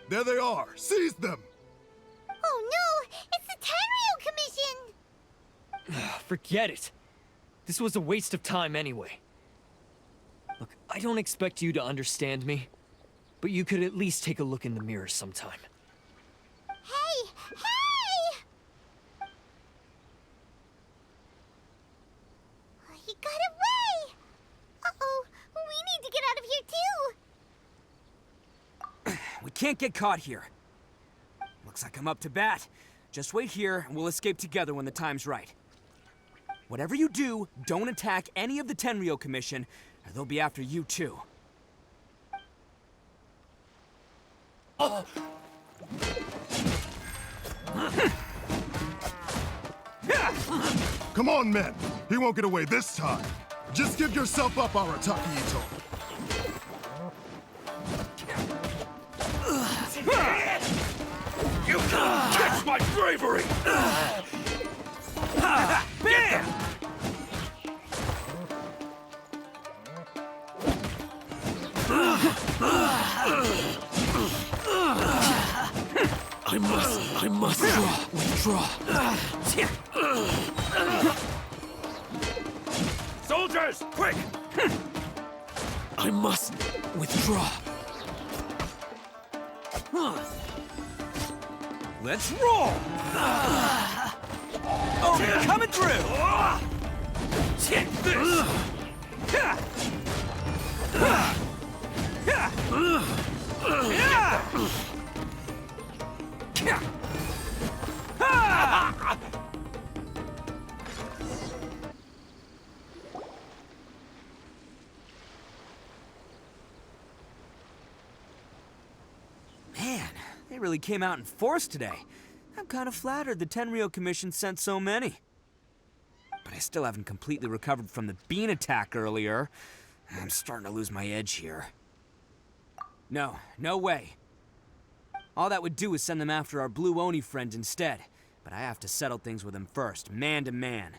There they are! Seize them! Oh no! It's the Tenryo Commission! Forget it. This was a waste of time anyway. Look, I don't expect you to understand me, but you could at least take a look in the mirror sometime. Hey! Hey! He got away! Uh-oh, we need to get out of here too! We can't get caught here. Looks like I'm up to bat. Just wait here, and we'll escape together when the time's right. Whatever you do, don't attack any of the Tenryo Commission, or they'll be after you too. Come on, men! He won't get away this time! Just give yourself up, Arataki Itto! You can't catch my bravery! Bam! I must withdraw. Soldiers, quick! I must withdraw. Let's roll! Oh, coming through! Take this! Man, they really came out in force today. I'm kind of flattered the Tenryo Commission sent so many. But I still haven't completely recovered from the bean attack earlier. I'm starting to lose my edge here. No way. All that would do is send them after our Blue Oni friend instead. But I have to settle things with him first, man to man.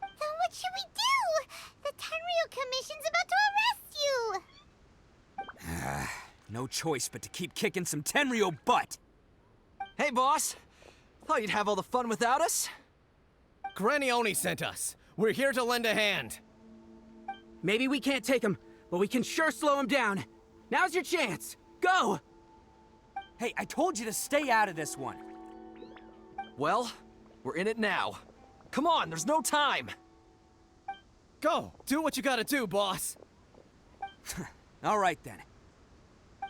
Then what should we do? The Tenryo Commission's about to arrest you! No choice but to keep kicking some Tenryo butt! Hey, boss. Thought you'd have all the fun without us? Granny Oni sent us. We're here to lend a hand. Maybe we can't take him, but we can sure slow him down. Now's your chance. Go! Hey, I told you to stay out of this one. Well, we're in it now. Come on, there's no time. Go! Do what you gotta do, boss! All right, then.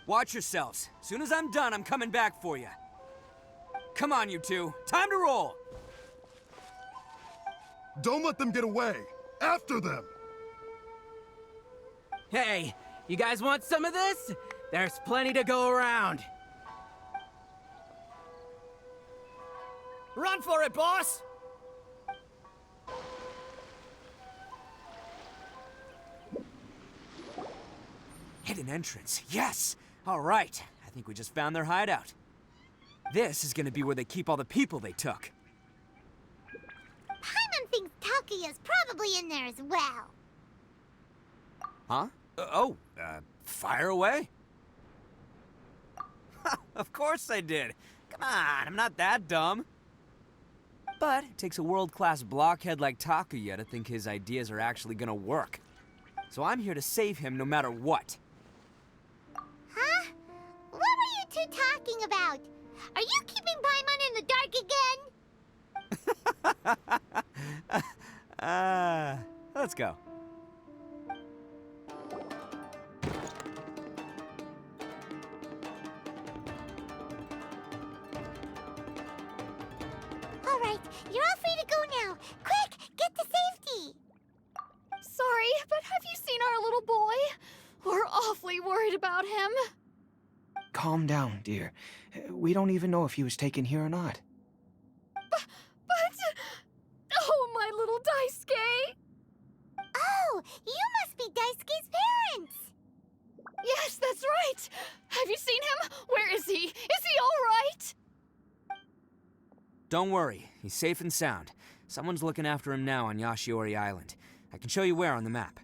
Watch yourselves. Soon as I'm done, I'm coming back for you. Come on, you two. Time to roll! Don't let them get away! After them! Hey, you guys want some of this? There's plenty to go around. Run for it, boss! Hidden entrance. Yes! All right. I think we just found their hideout. This is gonna be where they keep all the people they took. Paimon thinks Takuya's probably in there as well. Huh? Fire away? Of course I did. Come on, I'm not that dumb. But it takes a world-class blockhead like Takuya to think his ideas are actually gonna work. so I'm here to save him no matter what. Huh? What were you two talking about? Are you keeping Paimon in the dark again? Let's go. All right, you're all free to go now. Quick, get to safety. Sorry, but have you seen our little boy? We're awfully worried about him. Calm down, dear. We don't even know if he was taken here or not. But... Oh, my little Daisuke! Oh, you must be Daisuke's parents. Yes, that's right! Have you seen him? Where is he? Is he all right? Don't worry, he's safe and sound. Someone's looking after him now on Yashiori Island. I can show you where on the map.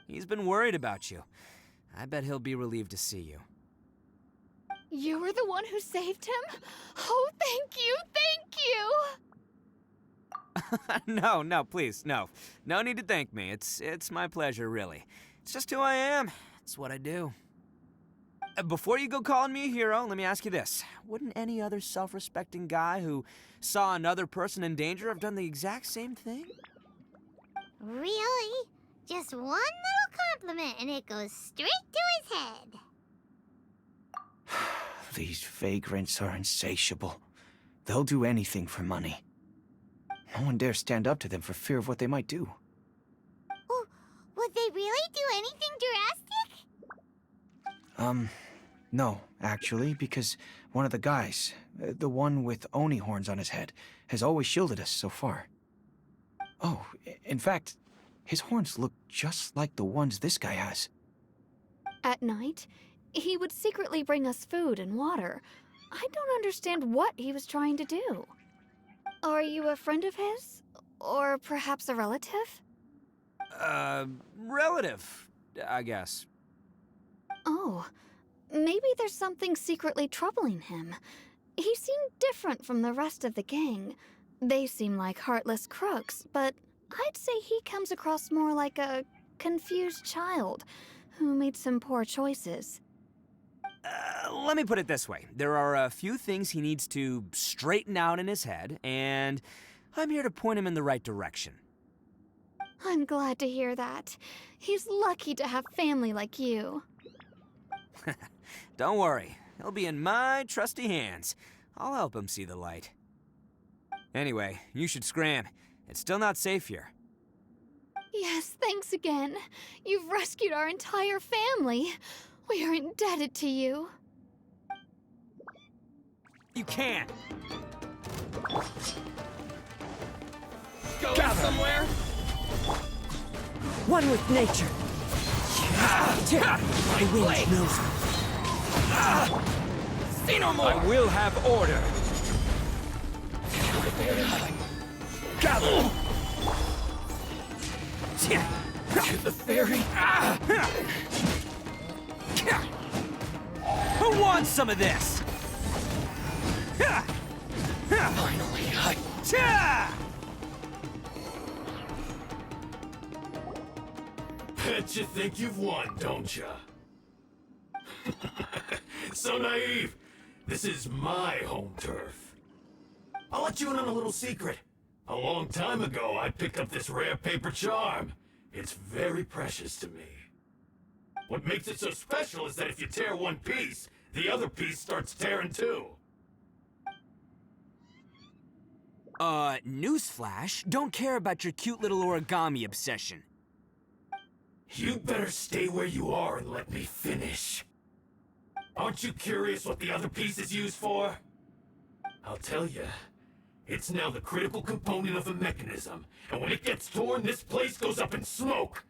He's been worried about you. I bet he'll be relieved to see you. You were the one who saved him? Oh, thank you, thank you! No, please, no. No need to thank me. It's my pleasure, really. It's just who I am. It's what I do. Before you go calling me a hero, let me ask you this. Wouldn't any other self-respecting guy who saw another person in danger have done the exact same thing? Really? Just one little compliment and it goes straight to his head. These vagrants are insatiable. They'll do anything for money. No one dares stand up to them for fear of what they might do. Would they really do anything drastic? No, actually, because one of the guys, the one with Oni horns on his head, has always shielded us so far. Oh, in fact, his horns look just like the ones this guy has. At night, he would secretly bring us food and water. I don't understand what he was trying to do. Are you a friend of his? Or perhaps a relative? Relative, I guess. Oh, maybe there's something secretly troubling him. He seemed different from the rest of the gang. They seem like heartless crooks, but I'd say he comes across more like a confused child who made some poor choices. Let me put it this way. There are a few things he needs to straighten out in his head, and I'm here to point him in the right direction. I'm glad to hear that. He's lucky to have family like you. Don't worry. He'll be in my trusty hands. I'll help him see the light. Anyway, you should scram. It's still not safe here. Yes, thanks again. You've rescued our entire family. We are indebted to you. You can't! Go somewhere? One with nature. My wind knows. See no more! I will have order. Gather! To the fairy! Who wants some of this? Finally, Bet you think you've won, don't ya? So naive. This is my home turf. I'll let you in on a little secret. A long time ago, I picked up this rare paper charm. It's very precious to me. What makes it so special is that if you tear one piece, the other piece starts tearing too. Newsflash, don't care about your cute little origami obsession. You'd better stay where you are and let me finish. Aren't you curious what the other piece is used for? I'll tell you. It's now the critical component of the mechanism, and when it gets torn, this place goes up in smoke.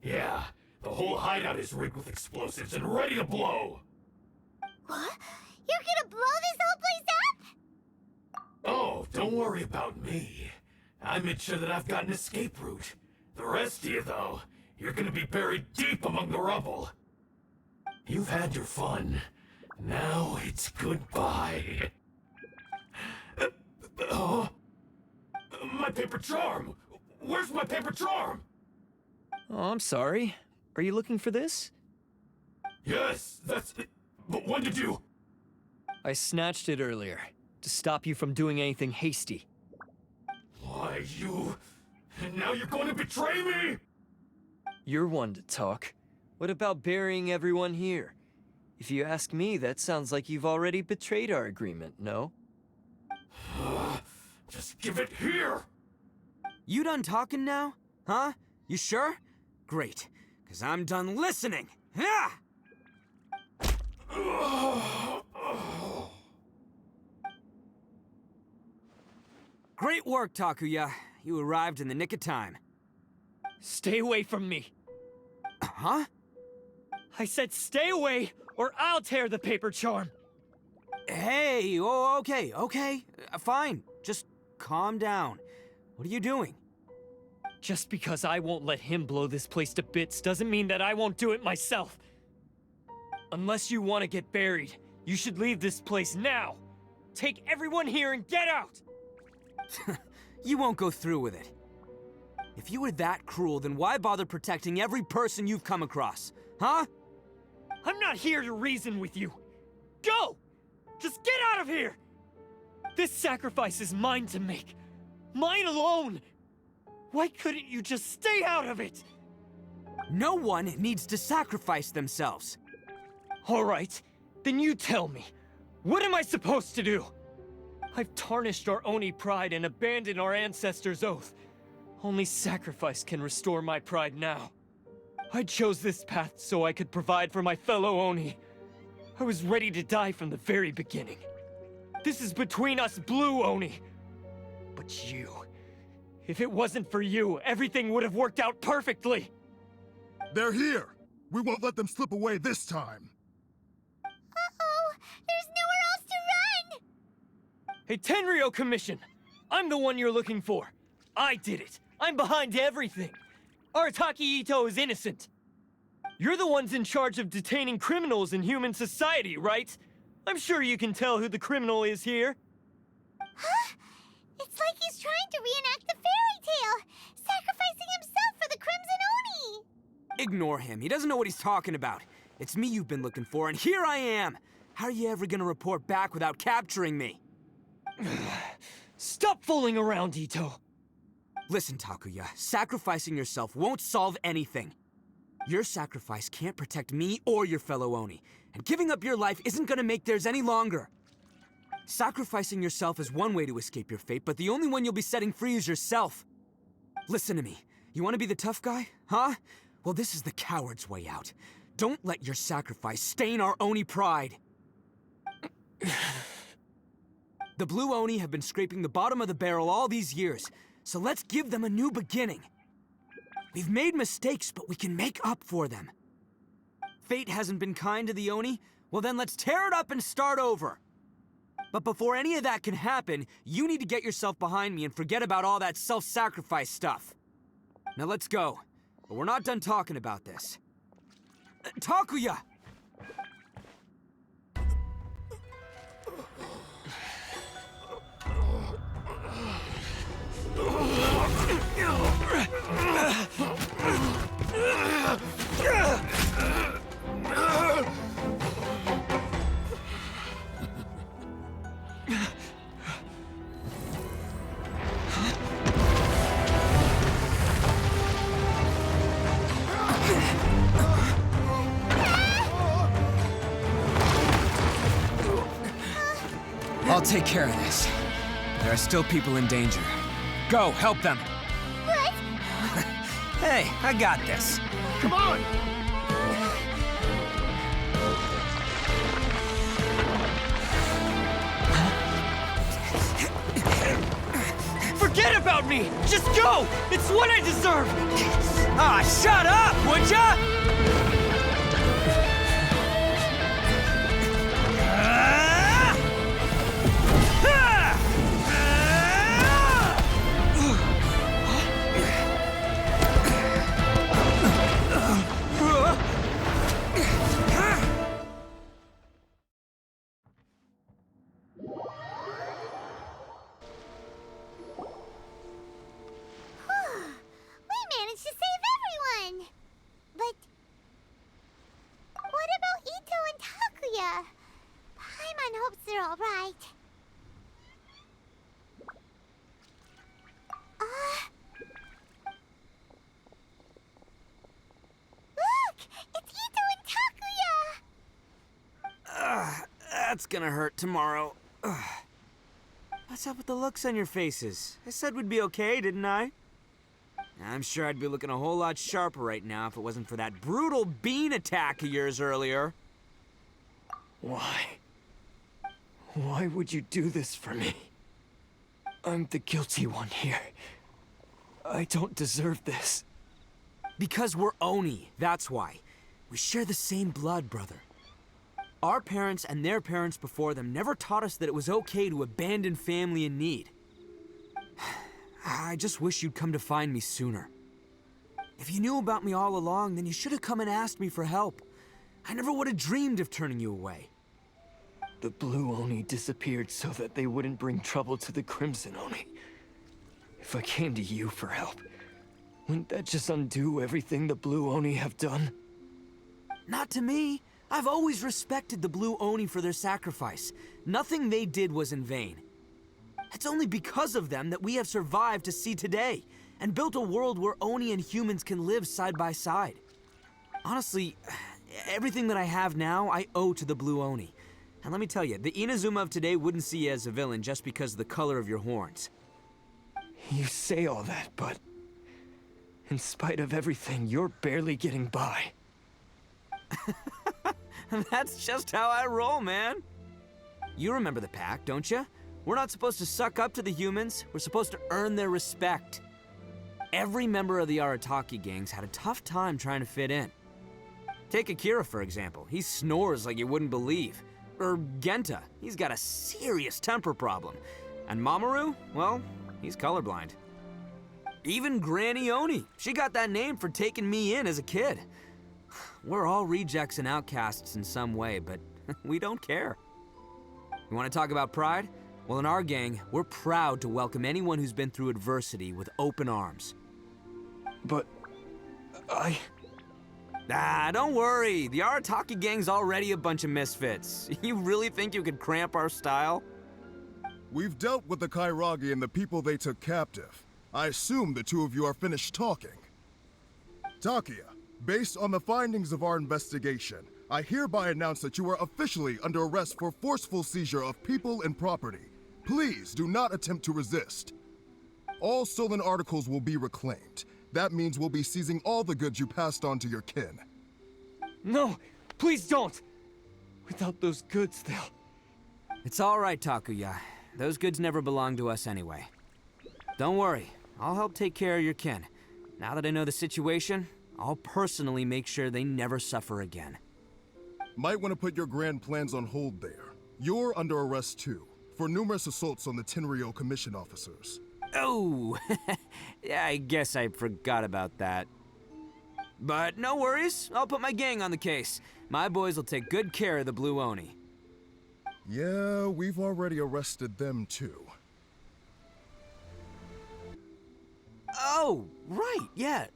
Yeah, the whole hideout is rigged with explosives and ready to blow. What? You're gonna blow this whole place up? Oh, don't worry about me. I made sure that I've got an escape route. The rest of you, though, you're gonna be buried deep among the rubble. You've had your fun. Now it's goodbye. My paper charm! Where's my paper charm? Oh, I'm sorry. Are you looking for this? Yes, that's it. But when did you... I snatched it earlier, to stop you from doing anything hasty. Why, you... And now you're going to betray me? You're one to talk. What about burying everyone here? If you ask me, that sounds like you've already betrayed our agreement, no? Just give it here! You done talking now? Huh? You sure? Great, because I'm done listening. Ah! Great work, Takuya. You arrived in the nick of time. Stay away from me! Huh? I said stay away, or I'll tear the paper charm! Hey, oh, okay. Fine. Just calm down. What are you doing? Just because I won't let him blow this place to bits doesn't mean that I won't do it myself. Unless you want to get buried, you should leave this place now. Take everyone here and get out! You won't go through with it. If you were that cruel, then why bother protecting every person you've come across? Huh? I'm not here to reason with you. Go! Just get out of here! This sacrifice is mine to make. Mine alone! Why couldn't you just stay out of it? No one needs to sacrifice themselves. All right, then you tell me. What am I supposed to do? I've tarnished our Oni pride and abandoned our ancestors' oath. Only sacrifice can restore my pride now. I chose this path so I could provide for my fellow Oni. I was ready to die from the very beginning. This is between us Blue Oni. But you... If it wasn't for you, everything would have worked out perfectly! They're here! We won't let them slip away this time! Uh-oh! There's nowhere else to run! Hey, Tenryo Commission! I'm the one you're looking for. I did it. I'm behind everything. Arataki Itto is innocent. You're the ones in charge of detaining criminals in human society, right? I'm sure you can tell who the criminal is here. Huh? It's like he's trying to reenact the fairy tale, sacrificing himself for the Crimson Oni! Ignore him. He doesn't know what he's talking about. It's me you've been looking for, and here I am! How are you ever gonna report back without capturing me? Stop fooling around, Itto! Listen, Takuya, sacrificing yourself won't solve anything. Your sacrifice can't protect me or your fellow Oni, and giving up your life isn't gonna make theirs any longer. Sacrificing yourself is one way to escape your fate, but the only one you'll be setting free is yourself. Listen to me. You want to be the tough guy, huh? Well, this is the coward's way out. Don't let your sacrifice stain our Oni pride. The Blue Oni have been scraping the bottom of the barrel all these years, so let's give them a new beginning. We've made mistakes, but we can make up for them. Fate hasn't been kind to the Oni? Well then let's tear it up and start over. But before any of that can happen, you need to get yourself behind me and forget about all that self-sacrifice stuff. Now let's go. But we're not done talking about this. Takuya! I'll take care of this. There are still people in danger. Go, help them! What? Hey, I got this. Come on! Forget about me! Just go! It's what I deserve! Ah, shut up, would ya? We managed to save everyone! That's gonna hurt tomorrow. Ugh. What's up with the looks on your faces? I said we'd be okay, didn't I? I'm sure I'd be looking a whole lot sharper right now if it wasn't for that brutal bean attack of yours earlier. Why? Why would you do this for me? I'm the guilty one here. I don't deserve this. Because we're Oni, that's why. We share the same blood, brother. Our parents and their parents before them never taught us that it was okay to abandon family in need. I just wish you'd come to find me sooner. If you knew about me all along, then you should have come and asked me for help. I never would have dreamed of turning you away. The Blue Oni disappeared so that they wouldn't bring trouble to the Crimson Oni. If I came to you for help, wouldn't that just undo everything the Blue Oni have done? Not to me. I've always respected the Blue Oni for their sacrifice. Nothing they did was in vain. It's only because of them that we have survived to see today, and built a world where Oni and humans can live side by side. Honestly, everything that I have now, I owe to the Blue Oni. And let me tell you, the Inazuma of today wouldn't see you as a villain just because of the color of your horns. You say all that, but in spite of everything, you're barely getting by. That's just how I roll, man. You remember the pact, don't you? We're not supposed to suck up to the humans. We're supposed to earn their respect. Every member of the Arataki gangs had a tough time trying to fit in. Take Akira, for example. He snores like you wouldn't believe. Or Genta. He's got a serious temper problem. And Mamoru, well, he's colorblind. Even Granny Oni. She got that name for taking me in as a kid. We're all rejects and outcasts in some way, but we don't care. You want to talk about pride? Well, in our gang, we're proud to welcome anyone who's been through adversity with open arms. But don't worry. The Arataki gang's already a bunch of misfits. You really think you could cramp our style? We've dealt with the Kairagi and the people they took captive. I assume the two of you are finished talking. Takia, based on the findings of our investigation, I hereby announce that you are officially under arrest for forceful seizure of people and property. Please do not attempt to resist. All stolen articles will be reclaimed. That means we'll be seizing all the goods you passed on to your kin. No, please don't! Without those goods, they'll... It's all right, Takuya. Those goods never belonged to us anyway. Don't worry, I'll help take care of your kin. Now that I know the situation, I'll personally make sure they never suffer again. Might want to put your grand plans on hold there. You're under arrest too, for numerous assaults on the Tenryou Commission officers. Oh, yeah, I guess I forgot about that. But no worries, I'll put my gang on the case. My boys will take good care of the Blue Oni. Yeah, we've already arrested them too. Oh, right, yeah,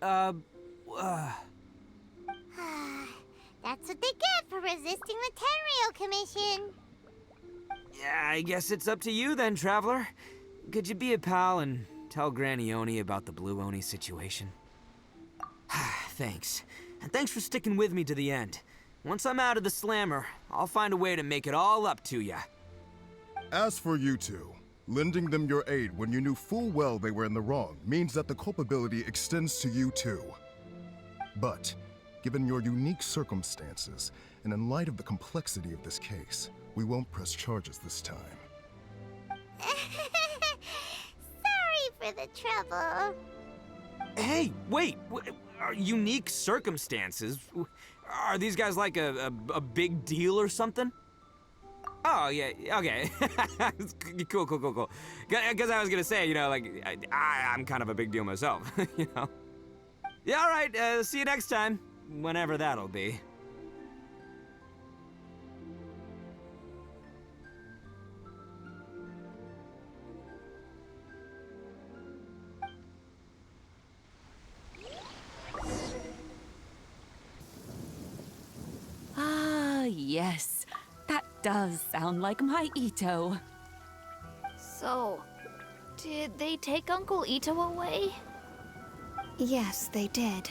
That's what they get for resisting the Tenryou Commission. Yeah, I guess it's up to you then, Traveler. Could you be a pal and tell Granny Oni about the Blue Oni situation? Thanks. And thanks for sticking with me to the end. Once I'm out of the slammer, I'll find a way to make it all up to ya. As for you two, lending them your aid when you knew full well they were in the wrong means that the culpability extends to you too. But, given your unique circumstances, and in light of the complexity of this case, we won't press charges this time. Sorry for the trouble. Hey, wait! Unique circumstances? Are these guys like a big deal or something? Oh, yeah, okay. Cool. Because I was gonna say, you know, like, I'm kind of a big deal myself, you know? Yeah, all right, see you next time. Whenever that'll be. Ah, yes. That does sound like my Itto. So, did they take Uncle Itto away? Yes, they did.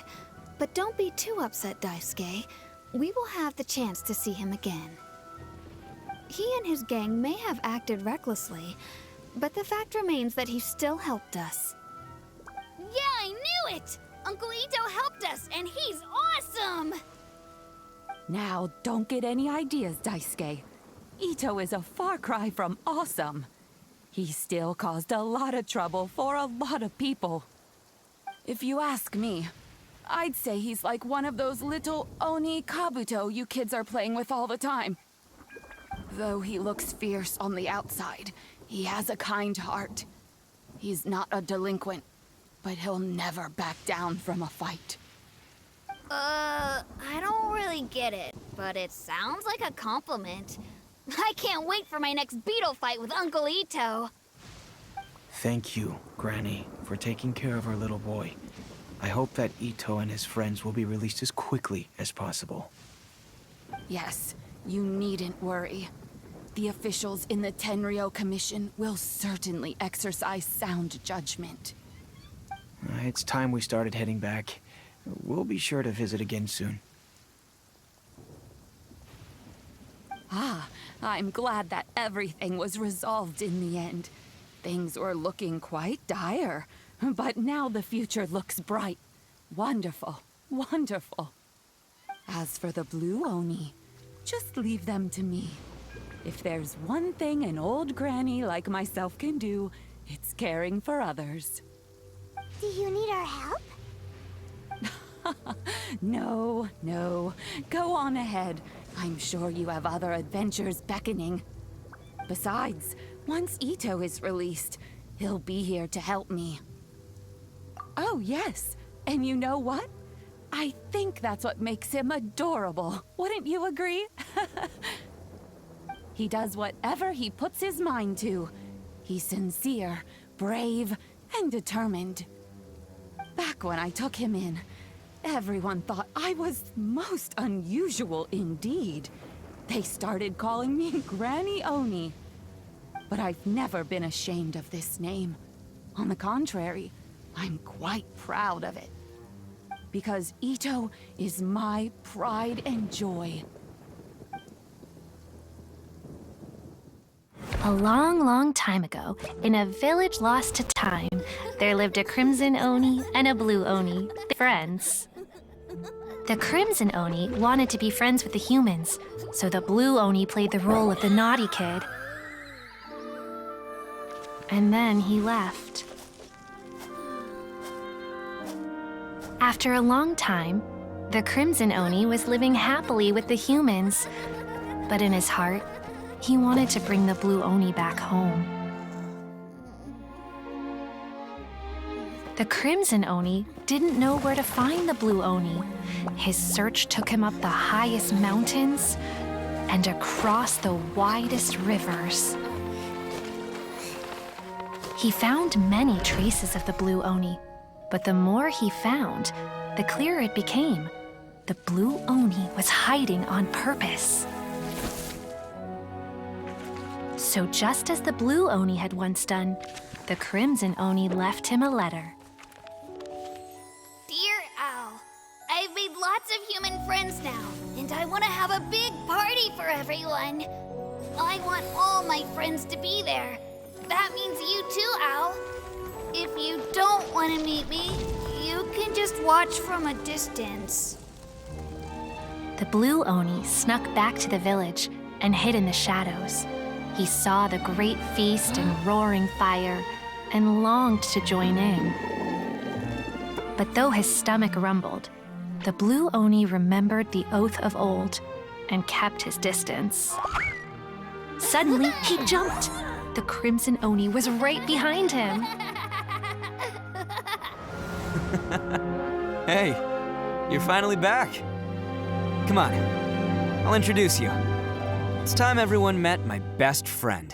But don't be too upset, Daisuke. We will have the chance to see him again. He and his gang may have acted recklessly, but the fact remains that he still helped us. Yeah, I knew it! Uncle Itto helped us, and he's awesome! Now, don't get any ideas, Daisuke. Itto is a far cry from awesome. He still caused a lot of trouble for a lot of people. If you ask me, I'd say he's like one of those little Oni Kabuto you kids are playing with all the time. Though he looks fierce on the outside, he has a kind heart. He's not a delinquent, but he'll never back down from a fight. I don't really get it, but it sounds like a compliment. I can't wait for my next beetle fight with Uncle Itto. Thank you, Granny, for taking care of our little boy. I hope that Itto and his friends will be released as quickly as possible. Yes, you needn't worry. The officials in the Tenryou Commission will certainly exercise sound judgment. It's time we started heading back. We'll be sure to visit again soon. Ah, I'm glad that everything was resolved in the end. Things were looking quite dire, but now the future looks bright. Wonderful, wonderful. As for the Blue Oni, just leave them to me. If there's one thing an old granny like myself can do, it's caring for others. Do you need our help? No, no. Go on ahead. I'm sure you have other adventures beckoning. Besides, once Itto is released, he'll be here to help me. Oh, yes. And you know what? I think that's what makes him adorable. Wouldn't you agree? He does whatever he puts his mind to. He's sincere, brave, and determined. Back when I took him in, everyone thought I was most unusual indeed. They started calling me Granny Oni. But I've never been ashamed of this name. On the contrary, I'm quite proud of it. Because Itto is my pride and joy. A long, long time ago, in a village lost to time, there lived a Crimson Oni and a Blue Oni, friends. The Crimson Oni wanted to be friends with the humans, so the Blue Oni played the role of the naughty kid. And then he left. After a long time, the Crimson Oni was living happily with the humans, but in his heart, he wanted to bring the Blue Oni back home. The Crimson Oni didn't know where to find the Blue Oni. His search took him up the highest mountains and across the widest rivers. He found many traces of the Blue Oni, but the more he found, the clearer it became. The Blue Oni was hiding on purpose. So just as the Blue Oni had once done, the Crimson Oni left him a letter. Dear Owl, I've made lots of human friends now, and I want to have a big party for everyone. I want all my friends to be there. That means you too, Owl. If you don't want to meet me, you can just watch from a distance. The Blue Oni snuck back to the village and hid in the shadows. He saw the great feast and roaring fire and longed to join in. But though his stomach rumbled, the Blue Oni remembered the oath of old and kept his distance. Suddenly, he jumped. The Crimson Oni was right behind him. Hey, you're finally back. Come on, I'll introduce you. It's time everyone met my best friend.